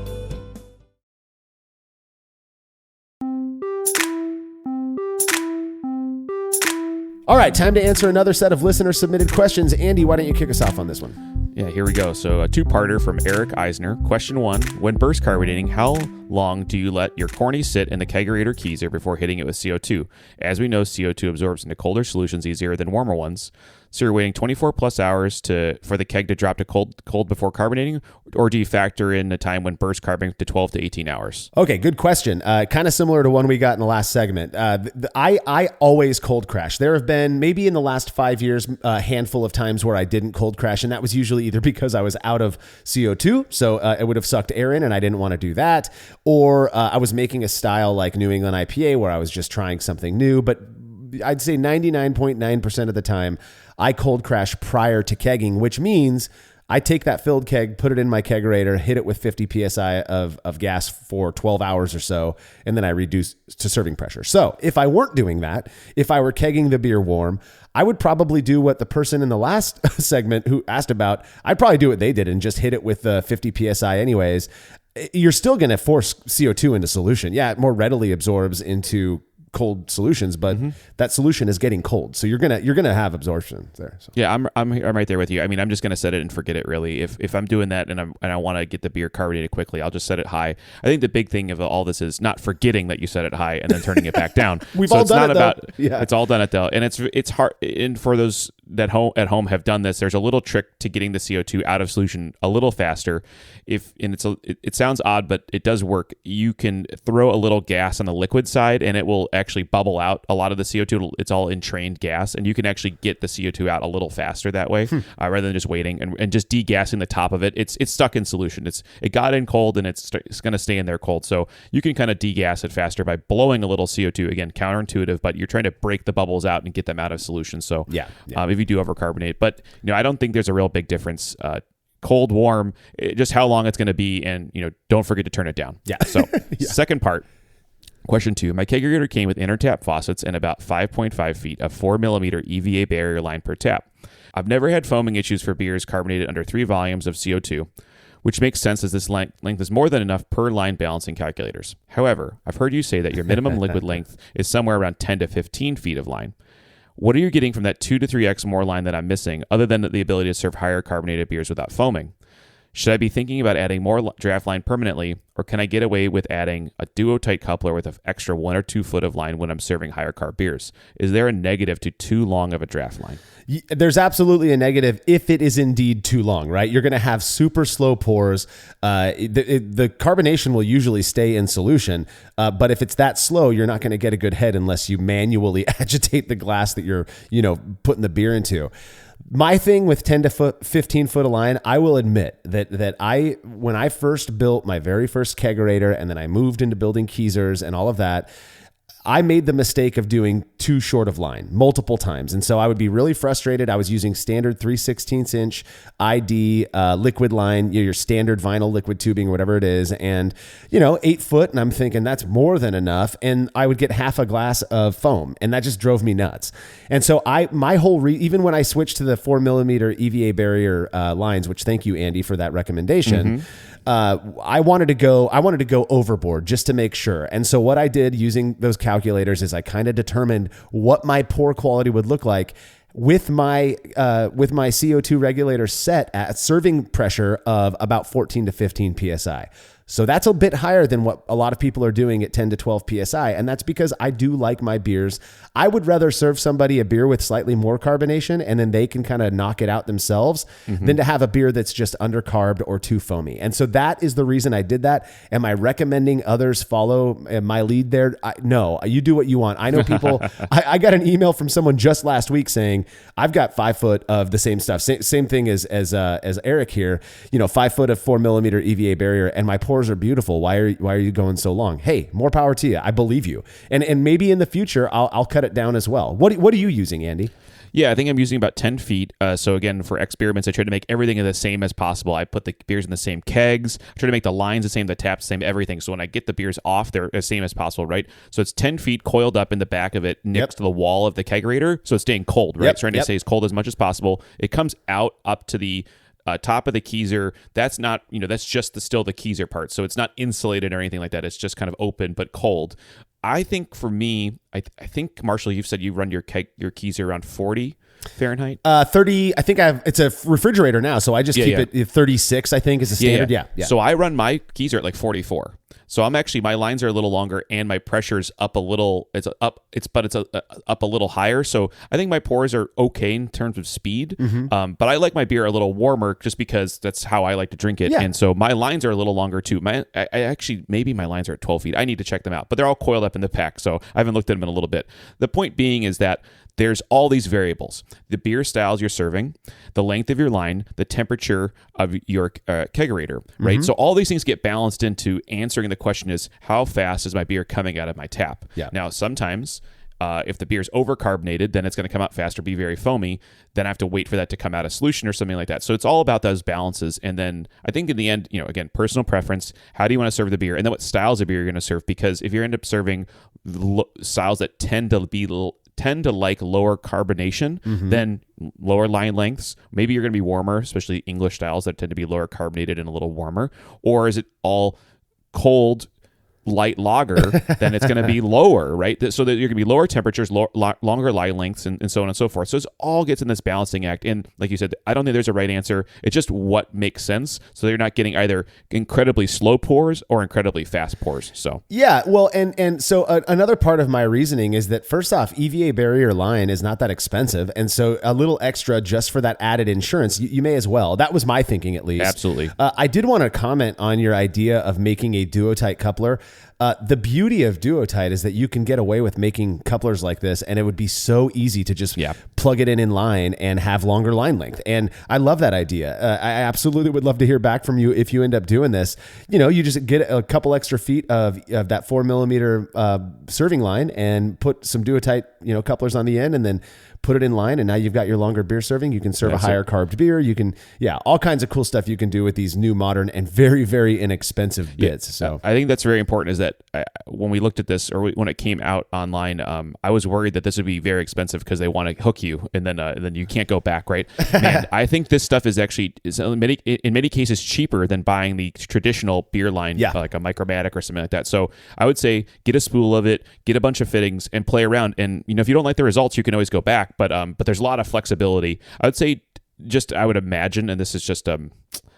All right, time to answer another set of listener-submitted questions. Andy, why don't you kick us off on this one? Yeah, here we go. So a two-parter from Eric Eisner. Question 1, when burst carbonating, how long do you let your corny sit in the kegerator keezer before hitting it with CO2? As we know, CO2 absorbs into colder solutions easier than warmer ones. So you're waiting 24 plus hours for the keg to drop to cold before carbonating, or do you factor in the time when burst carbonating to 12 to 18 hours? Okay, good question. Kind of similar to one we got in the last segment. I always cold crash. There have been, maybe in the last 5 years, a handful of times where I didn't cold crash, and that was usually either because I was out of CO2, so it would have sucked air in, and I didn't want to do that, or I was making a style like New England IPA where I was just trying something new. But I'd say 99.9% of the time, I cold crash prior to kegging, which means I take that filled keg, put it in my kegerator, hit it with 50 psi of gas for 12 hours or so, and then I reduce to serving pressure. So if I weren't doing that, if I were kegging the beer warm, I would probably do what the person in the last segment who asked about, I'd probably do what they did and just hit it with the 50 psi anyways. You're still going to force CO2 into solution. Yeah, it more readily absorbs into cold solutions, but that solution is getting cold, so you're gonna have absorption there. So. Yeah, I'm right there with you. I mean, I'm just gonna set it and forget it. Really, if I'm doing that and I want to get the beer carbonated quickly, I'll just set it high. I think the big thing of all this is not forgetting that you set it high and then turning it back down. We've so all it's done not it, about though. Yeah. It's all done it though, and it's hard. And for those that at home have done this, there's a little trick to getting the CO2 out of solution a little faster. It sounds odd, but it does work. You can throw a little gas on the liquid side, and it will actually bubble out a lot of the CO2. It's all entrained gas, and you can actually get the CO2 out a little faster that way, rather than just waiting and just degassing the top of it. It's stuck in solution. It got in cold, and it's going to stay in there cold. So you can kind of degas it faster by blowing a little CO2. Again, counterintuitive, but you're trying to break the bubbles out and get them out of solution. So yeah. If you do overcarbonate, but I don't think there's a real big difference. Cold, warm, just how long it's going to be, and don't forget to turn it down. Yeah. So second part. Question 2, my kegerator came with inner tap faucets and about 5.5 feet of 4mm EVA barrier line per tap. I've never had foaming issues for beers carbonated under 3 volumes of CO2, which makes sense as this length is more than enough per line balancing calculators. However, I've heard you say that your minimum liquid length is somewhere around 10 to 15 feet of line. What are you getting from that 2 to 3x more line that I'm missing, other than the ability to serve higher carbonated beers without foaming? Should I be thinking about adding more draft line permanently, or can I get away with adding a duo-tight coupler with an extra 1 or 2 foot of line when I'm serving higher carb beers? Is there a negative to too long of a draft line? There's absolutely a negative if it is indeed too long, right? You're going to have super slow pours. The carbonation will usually stay in solution, but if it's that slow, you're not going to get a good head unless you manually agitate the glass that you're, putting the beer into. My thing with 10 to 15 foot of line, I will admit that when I first built my very first kegerator and then I moved into building keezers and all of that, I made the mistake of doing too short of line multiple times. And so I would be really frustrated. I was using standard 3/16 inch ID liquid line, your standard vinyl liquid tubing, whatever it is. And, 8 foot. And I'm thinking that's more than enough. And I would get half a glass of foam. And that just drove me nuts. And so even when I switched to the 4mm EVA barrier lines, which thank you, Andy, for that recommendation. I wanted to go overboard just to make sure. And so what I did using those calculators is I kind of determined what my pour quality would look like with my CO2 regulator set at serving pressure of about 14 to 15 PSI. So that's a bit higher than what a lot of people are doing at 10 to 12 PSI. And that's because I do like my beers. I would rather serve somebody a beer with slightly more carbonation and then they can kind of knock it out themselves than to have a beer that's just undercarbed or too foamy. And so that is the reason I did that. Am I recommending others follow my lead there? No, you do what you want. I know people, I got an email from someone just last week saying, I've got 5 foot of the same stuff. Same thing as Eric here, 5 foot of 4mm EVA barrier and my pours are beautiful. Why are you going so long? Hey, more power to you. I believe you. And maybe in the future I'll cut it down as well. What are you using, Andy? Yeah, I think I'm using about 10 feet. So again, for experiments, I try to make everything the same as possible. I put the beers in the same kegs. I try to make the lines the same, the taps the same, everything. So when I get the beers off, they're the same as possible, right? So it's 10 feet coiled up in the back of it next to the wall of the kegerator. So it's staying cold, right? Trying to stay as cold as much as possible. It comes out up to the top of the keezer. That's not, that's just still the keezer part. So it's not insulated or anything like that. It's just kind of open but cold. I think for me, I think, Marshall, you've said you run your keezer around 40 Fahrenheit? 30. I think it's a refrigerator now, so I just keep it 36. I think is the standard. Yeah. So I run my keezer at like 44. So my lines are a little longer and my pressure's up a little. It's up a little higher. So I think my pours are okay in terms of speed. But I like my beer a little warmer just because that's how I like to drink it. Yeah. And so my lines are a little longer too. Maybe my lines are at 12 feet. I need to check them out, but they're all coiled up in the pack. So I haven't looked at them in a little bit. The point being is that there's all these variables: the beer styles you're serving, the length of your line, the temperature of your kegerator, right? So all these things get balanced into answering the question is, how fast is my beer coming out of my tap? Yeah. Now, sometimes if the beer's overcarbonated, then it's going to come out faster, be very foamy. Then I have to wait for that to come out of solution or something like that. So it's all about those balances. And then I think in the end, again, personal preference, how do you want to serve the beer? And then what styles of beer you're going to serve? Because if you end up serving styles that tend to like lower carbonation, then lower line lengths. Maybe you're going to be warmer, especially English styles that tend to be lower carbonated and a little warmer. Or is it all cold, light lager, then it's going to be lower, right? So that you're going to be lower temperatures, longer line lengths, and so on and so forth. So it all gets in this balancing act. And like you said, I don't think there's a right answer. It's just what makes sense. So you're not getting either incredibly slow pours or incredibly fast pours. So yeah, well, and so another part of my reasoning is that first off, EVA barrier line is not that expensive, and so a little extra just for that added insurance, you may as well. That was my thinking, at least. Absolutely. I did want to comment on your idea of making a duotite coupler. The beauty of duotite is that you can get away with making couplers like this, and it would be so easy to just plug it in line and have longer line length. And I love that idea. I absolutely would love to hear back from you if you end up doing this. You just get a couple extra feet of that 4mm serving line and put some duotite couplers on the end, and then put it in line, and now you've got your longer beer serving. You can serve a higher carbed beer. You can, all kinds of cool stuff you can do with these new modern and very, very inexpensive bits. So I think that's very important, is that when we looked at this, or when it came out online, I was worried that this would be very expensive because they want to hook you and then you can't go back, right? Man, I think this stuff is actually in many cases cheaper than buying the traditional beer line, like a Micromatic or something like that. So I would say get a spool of it, get a bunch of fittings, and play around. And if you don't like the results, you can always go back. But there's a lot of flexibility. I would say, I would imagine, and this is just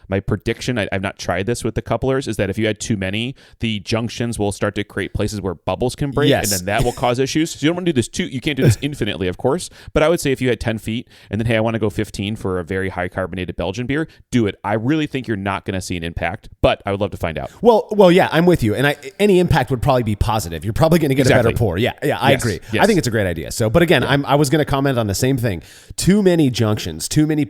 my prediction, I've not tried this with the couplers, is that if you had too many, the junctions will start to create places where bubbles can break, Yes. and then that will cause issues. So you don't want to do this you can't do this infinitely, of course, but I would say if you had 10 feet and then, hey, I want to go 15 for a very high carbonated Belgian beer, do it. I really think you're not going to see an impact, but I would love to find out. Well, yeah, I'm with you. And any impact would probably be positive. You're probably going to get a better pour. Yeah, I agree. Yes. I think it's a great idea. So, but again, I was going to comment on the same thing. Too many junctions, too many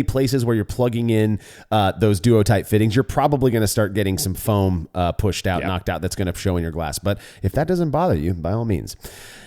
places where you're plugging in those duo-type fittings. You're probably going to start getting some foam pushed out, knocked out. That's going to show in your glass. But if that doesn't bother you, by all means.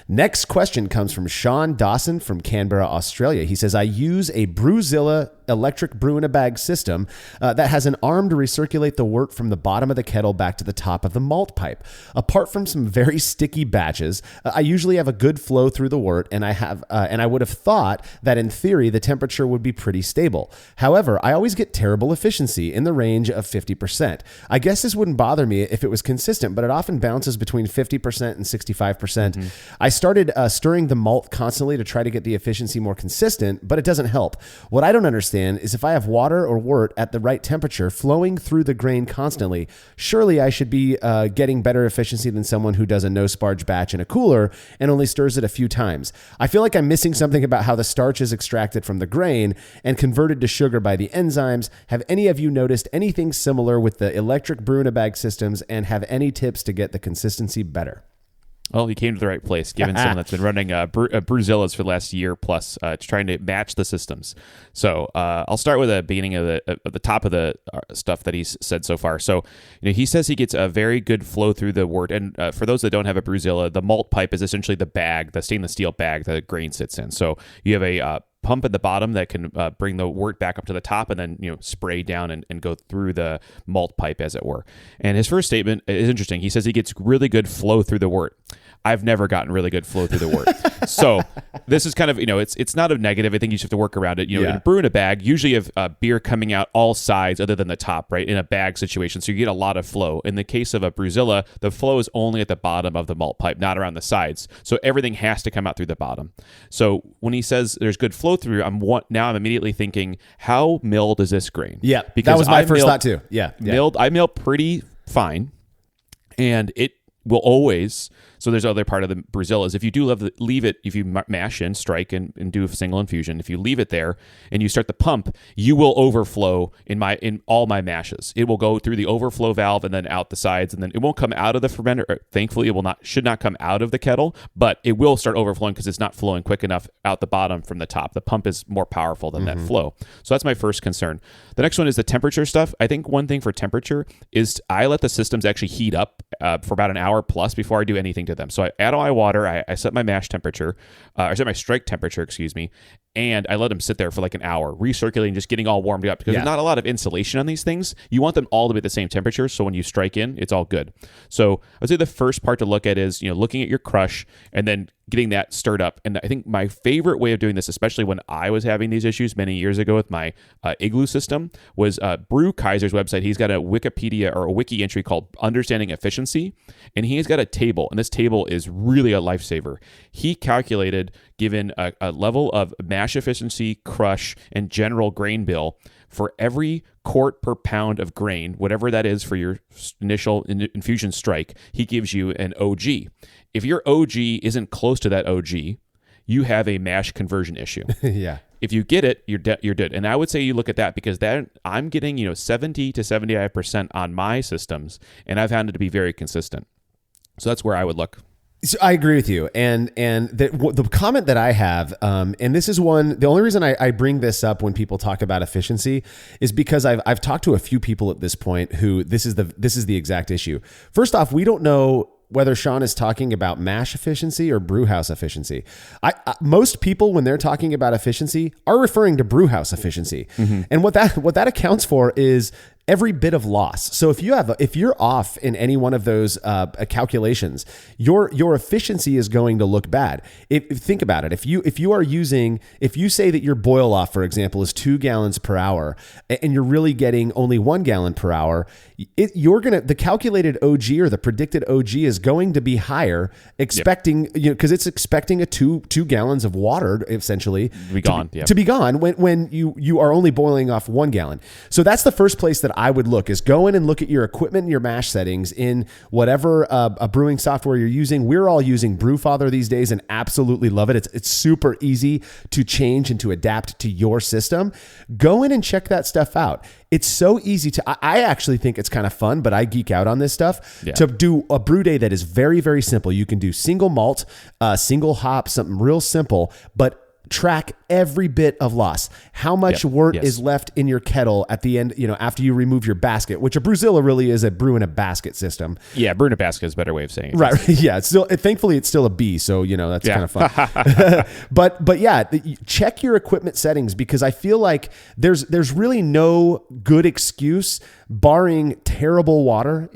Next question comes from Sean Dawson from Canberra, Australia. He says, I use a Brewzilla electric brew in a bag system that has an arm to recirculate the wort from the bottom of the kettle back to the top of the malt pipe. Apart from some very sticky batches, I usually have a good flow through the wort, and I would have thought that in theory the temperature would be pretty stable. However, I always get terrible efficiency in the range of 50%. I guess this wouldn't bother me if it was consistent, but it often bounces between 50% and 65%. I started stirring the malt constantly to try to get the efficiency more consistent, but it doesn't help. What I don't understand is if I have water or wort at the right temperature flowing through the grain constantly, surely I should be getting better efficiency than someone who does a no sparge batch in a cooler and only stirs it a few times. I feel like I'm missing something about how the starch is extracted from the grain and converted to sugar by the enzymes. Have any of you noticed anything similar with the electric brew in a bag systems, and have any tips to get the consistency better? Well, he came to the right place, given someone that's been running Brewzillas for the last year plus, trying to match the systems. So I'll start with the beginning of the top of the stuff that he's said so far. So he says he gets a very good flow through the wort. And for those that don't have a Brewzilla, the malt pipe is essentially the bag, the stainless steel bag that the grain sits in. So you have a pump at the bottom that can bring the wort back up to the top and then spray down and go through the malt pipe, as it were. And his first statement is interesting. He says he gets really good flow through the wort. I've never gotten really good flow through the wort. So this is kind of, it's not a negative. I think you just have to work around it. In brew in a bag, usually you have beer coming out all sides other than the top, right? In a bag situation. So you get a lot of flow. In the case of a Brewzilla, the flow is only at the bottom of the malt pipe, not around the sides. So everything has to come out through the bottom. So when he says there's good flow through, I'm immediately thinking, how milled is this grain? Yeah, because that was my first thought too. Yeah. I mill pretty fine, and it will always. So there's other part of the Brewzilla is if you do leave it, if you mash in, strike, and do a single infusion, if you leave it there and you start the pump, you will overflow in all my mashes. It will go through the overflow valve and then out the sides, and then it won't come out of the fermenter. Thankfully, it should not come out of the kettle, but it will start overflowing because it's not flowing quick enough out the bottom from the top. The pump is more powerful than that flow. So that's my first concern. The next one is the temperature stuff. I think one thing for temperature is I let the systems actually heat up for about an hour plus before I do anything to them. So I add all my water, I set my mash temperature, I set my strike temperature, and I let them sit there for like an hour, recirculating, just getting all warmed up, because there's not a lot of insulation on these things. You want them all to be at the same temperature, so when you strike in, it's all good. So I'd say the first part to look at is, looking at your crush and then getting that stirred up. And I think my favorite way of doing this, especially when I was having these issues many years ago with my Igloo system, was Brew Kaiser's website. He's got a Wikipedia or a wiki entry called Understanding Efficiency, and he's got a table, and this table is really a lifesaver. He calculated, given a level of mash efficiency, crush, and general grain bill, for every quart per pound of grain, whatever that is for your initial infusion strike, he gives you an OG. If your OG isn't close to that OG, you have a mash conversion issue. Yeah. If you get it, you're good. And I would say you look at that, because that I'm getting 70 to 75% on my systems, and I've found it to be very consistent. So that's where I would look. So I agree with you. And the comment that I have, and this is the only reason I bring this up when people talk about efficiency is because I've talked to a few people at this point who this is the exact issue. First off, we don't know whether Sean is talking about mash efficiency or brew house efficiency. Most people, when they're talking about efficiency, are referring to brew house efficiency. Mm-hmm. And what that accounts for is every bit of loss. So if you're off in any one of those calculations, your efficiency is going to look bad. Think about it. If you say that your boil off, for example, is 2 gallons per hour, and you're really getting only 1 gallon per hour, the calculated OG or the predicted OG is going to be higher, expecting because it's expecting a 2 gallons of water essentially to be gone when you are only boiling off 1 gallon. So that's the first place that I would look, is go in and look at your equipment and your mash settings in whatever a brewing software you're using. We're all using Brewfather these days and absolutely love it. It's super easy to change and to adapt to your system. Go in and check that stuff out. It's so easy I actually think it's kind of fun, but I geek out on this stuff, to do a brew day that is very, very simple. You can do single malt, single hop, something real simple, but track every bit of loss. How much wort is left in your kettle at the end, after you remove your basket, which a Brewzilla really is a brew in a basket system. Yeah, brew in a basket is a better way of saying it. Right. Yeah. Thankfully it's still a B. So, that's kind of fun. but yeah, check your equipment settings, because I feel like there's really no good excuse, barring terrible water,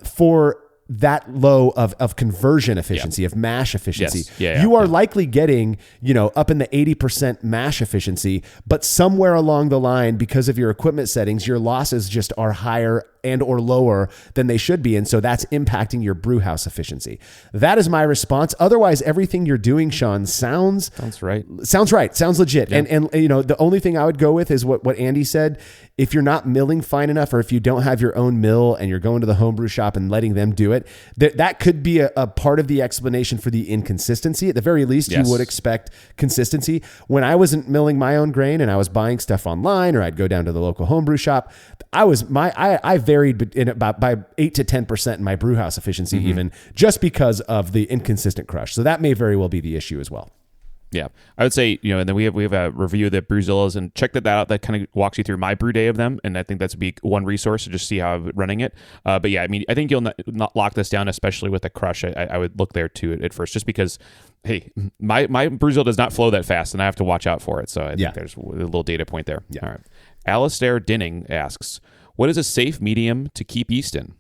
for that low of conversion efficiency, of mash efficiency. Yes. You are likely getting, up in the 80% mash efficiency, but somewhere along the line, because of your equipment settings, your losses just are higher and or lower than they should be. And so that's impacting your brew house efficiency. That is my response. Otherwise, everything you're doing, Sean, sounds right. Sounds legit. Yeah. And the only thing I would go with is what Andy said. If you're not milling fine enough, or if you don't have your own mill and you're going to the homebrew shop and letting them do it, that could be a part of the explanation for the inconsistency. At the very least, you would expect consistency. When I wasn't milling my own grain and I was buying stuff online, or I'd go down to the local homebrew shop, I varied in about by 8 to 10% in my brew house efficiency, even just because of the inconsistent crush. So that may very well be the issue as well. Yeah, I would say, and then we have a review of the Brewzillas, and check that out. That kind of walks you through my brew day of them, and I think that's be one resource to just see how I'm running it. But yeah, I think you'll not lock this down, especially with the crush. I would look there too at first, just because, hey, my Brewzilla does not flow that fast, and I have to watch out for it. So I think there's a little data point there. Yeah. All right. Alistair Dinning asks, what is a safe medium to keep yeast in?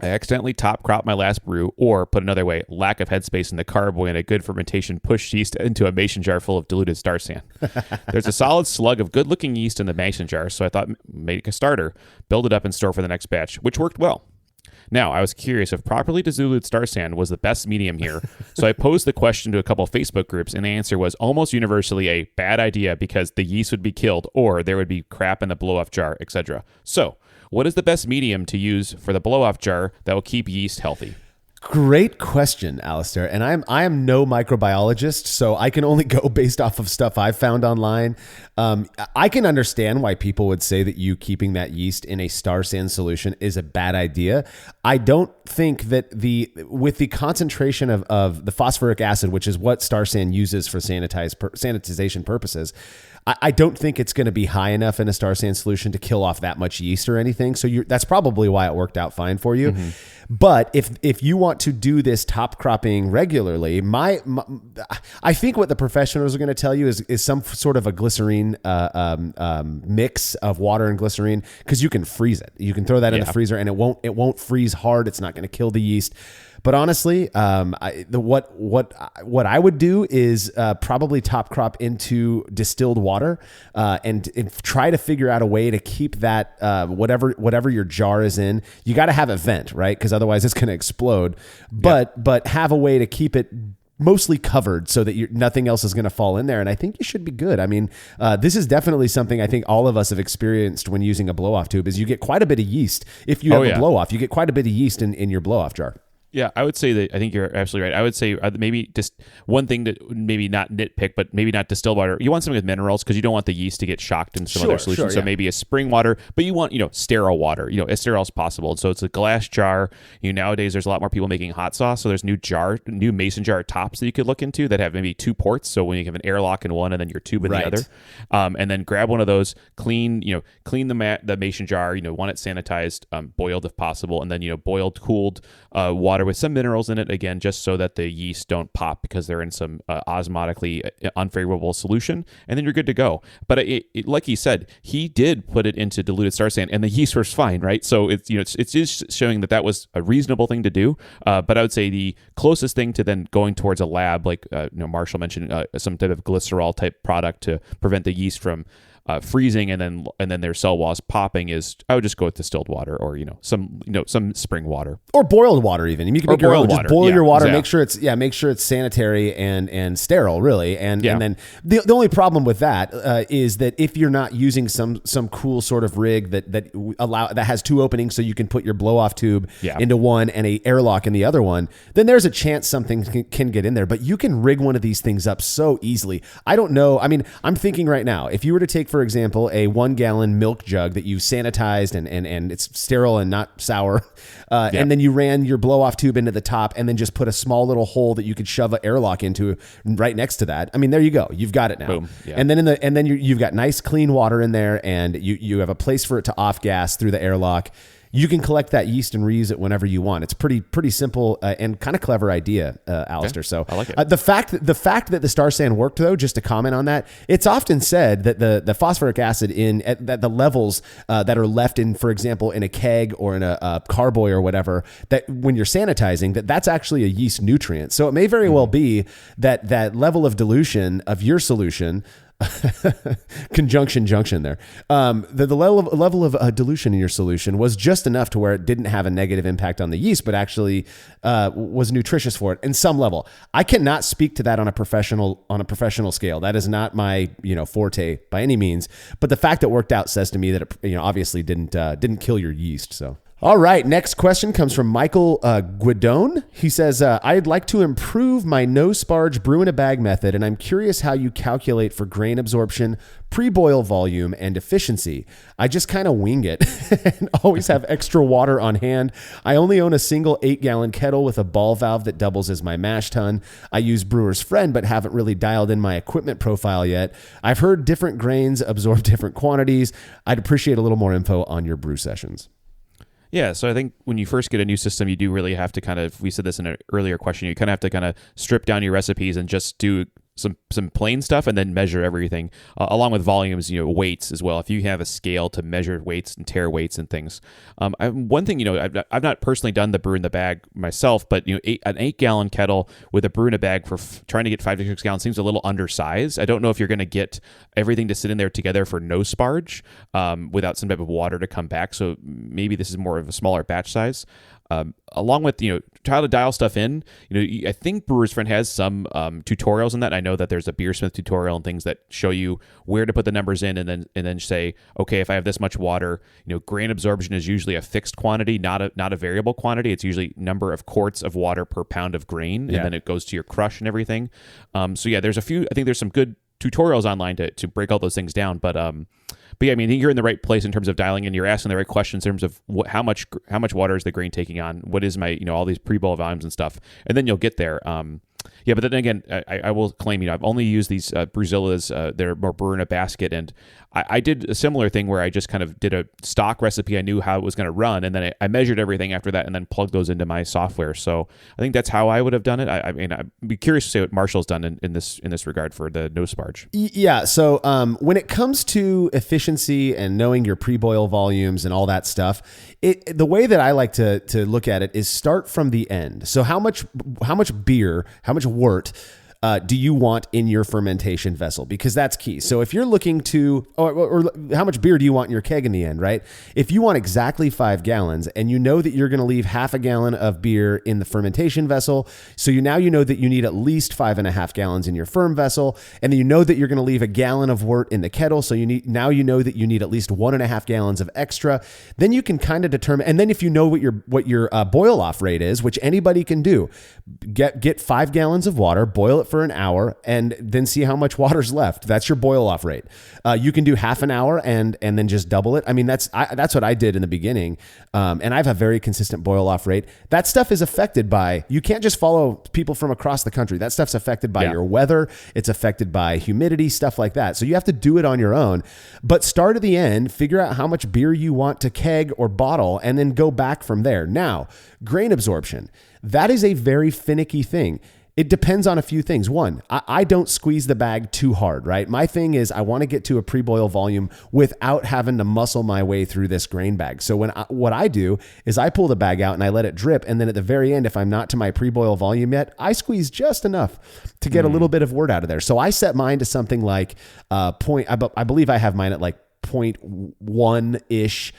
I accidentally top cropped my last brew, or put another way, lack of headspace in the carboy and a good fermentation pushed yeast into a mason jar full of diluted star sand. There's a solid slug of good looking yeast in the mason jar, so I thought make a starter, build it up and store for the next batch, which worked well. Now, I was curious if properly diluted star sand was the best medium here, so I posed the question to a couple of Facebook groups, and the answer was almost universally a bad idea because the yeast would be killed, or there would be crap in the blow-off jar, etc. So, what is the best medium to use for the blow-off jar that will keep yeast healthy? Great question, Alistair. And I am no microbiologist, so I can only go based off of stuff I've found online. I can understand why people would say that you keeping that yeast in a star sand solution is a bad idea. I don't think that with the concentration of the phosphoric acid, which is what star sand uses for sanitization purposes, I don't think it's going to be high enough in a star sand solution to kill off that much yeast or anything. So that's probably why it worked out fine for you. Mm-hmm. But if you want to do this top cropping regularly, I think what the professionals are going to tell you is some sort of a glycerine mix of water and glycerine, because you can freeze it. You can throw that in the freezer and it won't freeze hard. It's not going to kill the yeast. But honestly, what I would do is probably top crop into distilled water and try to figure out a way to keep that whatever your jar is in. You got to have a vent, right? Because otherwise it's going to explode. But have a way to keep it mostly covered so that nothing else is going to fall in there. And I think you should be good. I mean, this is definitely something I think all of us have experienced when using a blow-off tube, is you get quite a bit of yeast. If you have a blow-off, you get quite a bit of yeast in your blow-off jar. Yeah, I would say that I think you're absolutely right. I would say maybe just one thing that maybe not nitpick, but maybe not distilled water. You want something with minerals because you don't want the yeast to get shocked in some other solution. So maybe a spring water, but you want, sterile water, as sterile as possible. So it's a glass jar. Nowadays there's a lot more people making hot sauce. So there's new mason jar tops that you could look into that have maybe 2 ports. So when you have an airlock in one and then your tube in the other, and then grab one of those, clean the mason jar, want it sanitized, boiled if possible, and then, boiled, cooled water water with some minerals in it, again, just so that the yeast don't pop because they're in some osmotically unfavorable solution, and then you're good to go. But like he said, he did put it into diluted star sand, and the yeast was fine, right? So it's just showing that was a reasonable thing to do. But I would say the closest thing to then going towards a lab, like Marshall mentioned, some type of glycerol type product to prevent the yeast from freezing and then their cell walls popping, is I would just go with distilled water or some spring water or boiled water. Even you can make your own. Just boil your water. Make sure it's sanitary and sterile, really. And then the only problem with that is that if you're not using some cool sort of rig that has two openings, so you can put your blow off tube into one and a airlock in the other one, then there's a chance something can get in there. But you can rig one of these things up so easily. I don't know. I mean, I'm thinking right now, if you were to take, for example, a 1 gallon milk jug that you've sanitized and it's sterile and not sour, and then you ran your blow off tube into the top and then just put a small little hole that you could shove an airlock into right next to that. I mean, there you go. You've got it now. Boom. Yeah. And then you've got nice clean water in there, and you have a place for it to off gas through the airlock. You can collect that yeast and reuse it whenever you want. It's pretty simple and kind of clever idea, Alistair. Okay. So I like it. The fact that the Star Sand worked, though, just to comment on that, it's often said that the phosphoric acid at the levels that are left in, for example, in a keg or in a carboy or whatever, that when you're sanitizing, that's actually a yeast nutrient. So it may very well be that level of dilution of your solution. Junction there. The level of dilution in your solution was just enough to where it didn't have a negative impact on the yeast, but actually was nutritious for it in some level. I cannot speak to that on a professional scale. That is not my forte by any means. But the fact it worked out says to me that it obviously didn't kill your yeast. So. All right, next question comes from Michael Guidone. He says, I'd like to improve my no-sparge brew in a bag method, and I'm curious how you calculate for grain absorption, pre-boil volume, and efficiency. I just kind of wing it and always have extra water on hand. I only own a single 8-gallon kettle with a ball valve that doubles as my mash tun. I use Brewer's Friend, but haven't really dialed in my equipment profile yet. I've heard different grains absorb different quantities. I'd appreciate a little more info on your brew sessions. Yeah, so I think when you first get a new system, you do really have to we said this in an earlier question, you kind of have to strip down your recipes and just do some plain stuff and then measure everything along with volumes, weights as well. If you have a scale to measure weights and tare weights and things. One thing, I've not personally done the brew in the bag myself, but an 8-gallon kettle with a brew in a bag for trying to get 5 to 6 gallons seems a little undersized. I don't know if you're going to get everything to sit in there together for no sparge without some type of water to come back. So maybe this is more of a smaller batch size. Along with, try to dial stuff in. I think Brewer's Friend has some tutorials on that. I know that there's a Beersmith tutorial and things that show you where to put the numbers in and then say, okay, if I have this much water, grain absorption is usually a fixed quantity, not a variable quantity. It's usually number of quarts of water per pound of grain, and then it goes to your crush and everything. So yeah, there's some good tutorials online to break all those things down, but yeah, I mean, you're in the right place in terms of dialing in. You're asking the right questions in terms of how much water is the grain taking on? What is my, all these pre-boil volumes and stuff, and then you'll get there. Yeah, but then again, I will claim, I've only used these Bruzillas. They're more brewer in a basket, and I did a similar thing where I just kind of did a stock recipe. I knew how it was going to run, and then I measured everything after that, and then plugged those into my software. So I think that's how I would have done it. I mean, I'd be curious to see what Marshall's done in this regard for the no sparge. Yeah. So when it comes to efficiency and knowing your pre-boil volumes and all that stuff, the way that I like to look at it is start from the end. So how much beer, how much wort do you want in your fermentation vessel? Because that's key. So if you're looking to, or how much beer do you want in your keg in the end, right? If you want exactly 5 gallons and you know that you're going to leave half a gallon of beer in the fermentation vessel, so you know that you need at least 5.5 gallons in your ferm vessel, and then you know that you're going to leave a gallon of wort in the kettle, so you know that you need at least 1.5 gallons of extra. Then you can kind of determine, and then if you know what your boil off rate is, which anybody can do, get 5 gallons of water, boil it for an hour and then see how much water's left. That's your boil off rate. You can do half an hour and then just double it. I mean, that's what I did in the beginning. And I have a very consistent boil off rate. That stuff is affected by, you can't just follow people from across the country. That stuff's affected by your weather. It's affected by humidity, stuff like that. So you have to do it on your own, but start at the end, figure out how much beer you want to keg or bottle, and then go back from there. Now, grain absorption, that is a very finicky thing. It depends on a few things. One, I don't squeeze the bag too hard, right? My thing is I want to get to a pre-boil volume without having to muscle my way through this grain bag. So what I do is I pull the bag out and I let it drip. And then at the very end, if I'm not to my pre-boil volume yet, I squeeze just enough to get a little bit of wort out of there. So I set mine to something like I believe I have mine at like 0.1-ish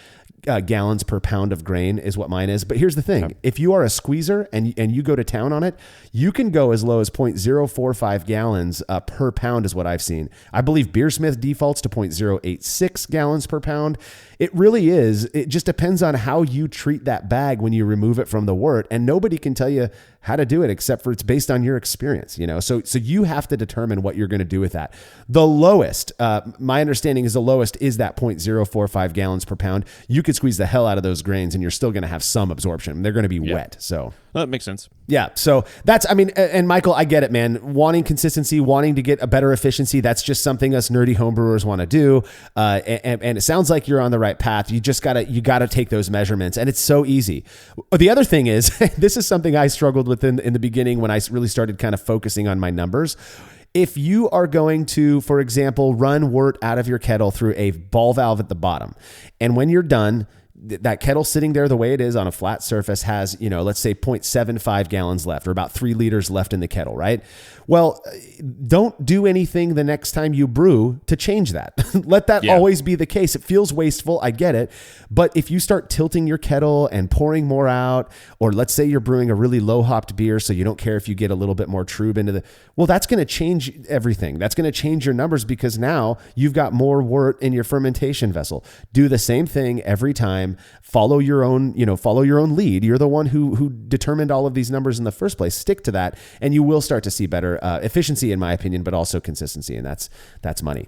gallons per pound of grain is what mine is. But here's the thing. Yep. If you are a squeezer and you go to town on it, you can go as low as 0.045 gallons per pound is what I've seen. I believe Beersmith defaults to 0.086 gallons per pound. It really is. It just depends on how you treat that bag when you remove it from the wort, and nobody can tell you how to do it except for it's based on your experience, you know? So you have to determine what you're going to do with that. The lowest, my understanding is the lowest is that 0.045 gallons per pound. You could squeeze the hell out of those grains and you're still going to have some absorption. They're going to be wet. So that makes sense. Yeah. So that's, I mean, and Michael, I get it, man. Wanting consistency, wanting to get a better efficiency. That's just something us nerdy homebrewers want to do. And it sounds like you're on the right path. You just gotta take those measurements, and it's so easy. The other thing is, this is something I struggled with in the beginning when I really started kind of focusing on my numbers. If you are going to, for example, run wort out of your kettle through a ball valve at the bottom, and when you're done, that kettle sitting there the way it is on a flat surface has, let's say 0.75 gallons left, or about 3 liters left in the kettle, right? Well, don't do anything the next time you brew to change that. Let that always be the case. It feels wasteful. I get it. But if you start tilting your kettle and pouring more out, or let's say you're brewing a really low hopped beer, so you don't care if you get a little bit more trub into that's going to change everything. That's going to change your numbers because now you've got more wort in your fermentation vessel. Do the same thing every time. Follow your own lead. You're the one who determined all of these numbers in the first place. Stick to that, and you will start to see better efficiency, in my opinion, but also consistency, and that's money.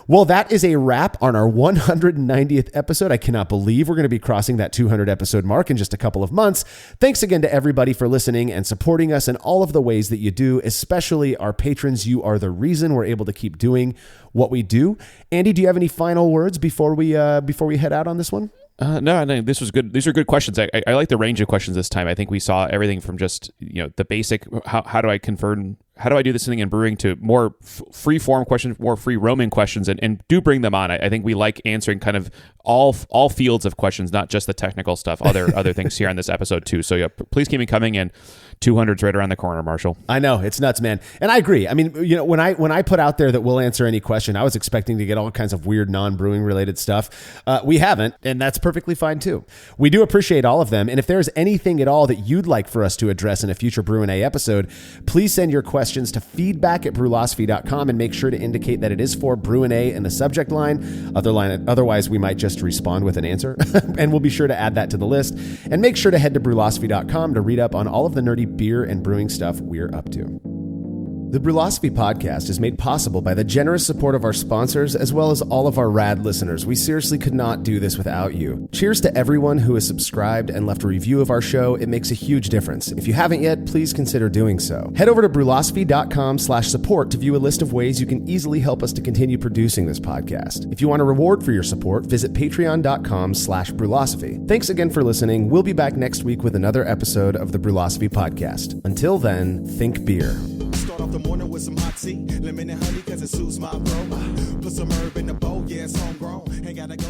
Well, that is a wrap on our 190th episode. I cannot believe we're going to be crossing that 200 episode mark in just a couple of months. Thanks again to everybody for listening and supporting us in all of the ways that you do, especially our patrons. You are the reason we're able to keep doing what we do. Andy, do you have any final words before we head out on this one? No, this was good. These are good questions. I like the range of questions this time. I think we saw everything from just, the basic, how do I confirm, how do I do this thing in brewing, to more free form questions, more free roaming questions, and do bring them on. I think we like answering kind of all fields of questions, not just the technical stuff, other things here on this episode too. So please keep me coming, and 200's right around the corner, Marshall. I know, it's nuts, man. And I agree. I mean, when I put out there that we'll answer any question, I was expecting to get all kinds of weird non-brewing related stuff. We haven't, and that's perfectly fine too. We do appreciate all of them. And if there's anything at all that you'd like for us to address in a future Brü A episode, please send your questions to feedback@brulosophy.com and make sure to indicate that it is for Brü A in the subject line. Otherwise, we might just respond with an answer, and we'll be sure to add that to the list. And make sure to head to brulosophy.com to read up on all of the nerdy beer and brewing stuff we're up to. The Brulosophy podcast is made possible by the generous support of our sponsors, as well as all of our rad listeners. We seriously could not do this without you. Cheers to everyone who has subscribed and left a review of our show. It makes a huge difference. If you haven't yet, please consider doing so. Head over to brulosophy.com/support to view a list of ways you can easily help us to continue producing this podcast. If you want a reward for your support, visit patreon.com/brulosophy. Thanks again for listening. We'll be back next week with another episode of the Brulosophy podcast. Until then, think beer. Start off the morning with some hot tea, lemon and honey, cause it suits my bro. Put some herb in the bowl, yeah, it's homegrown. Ain't gotta go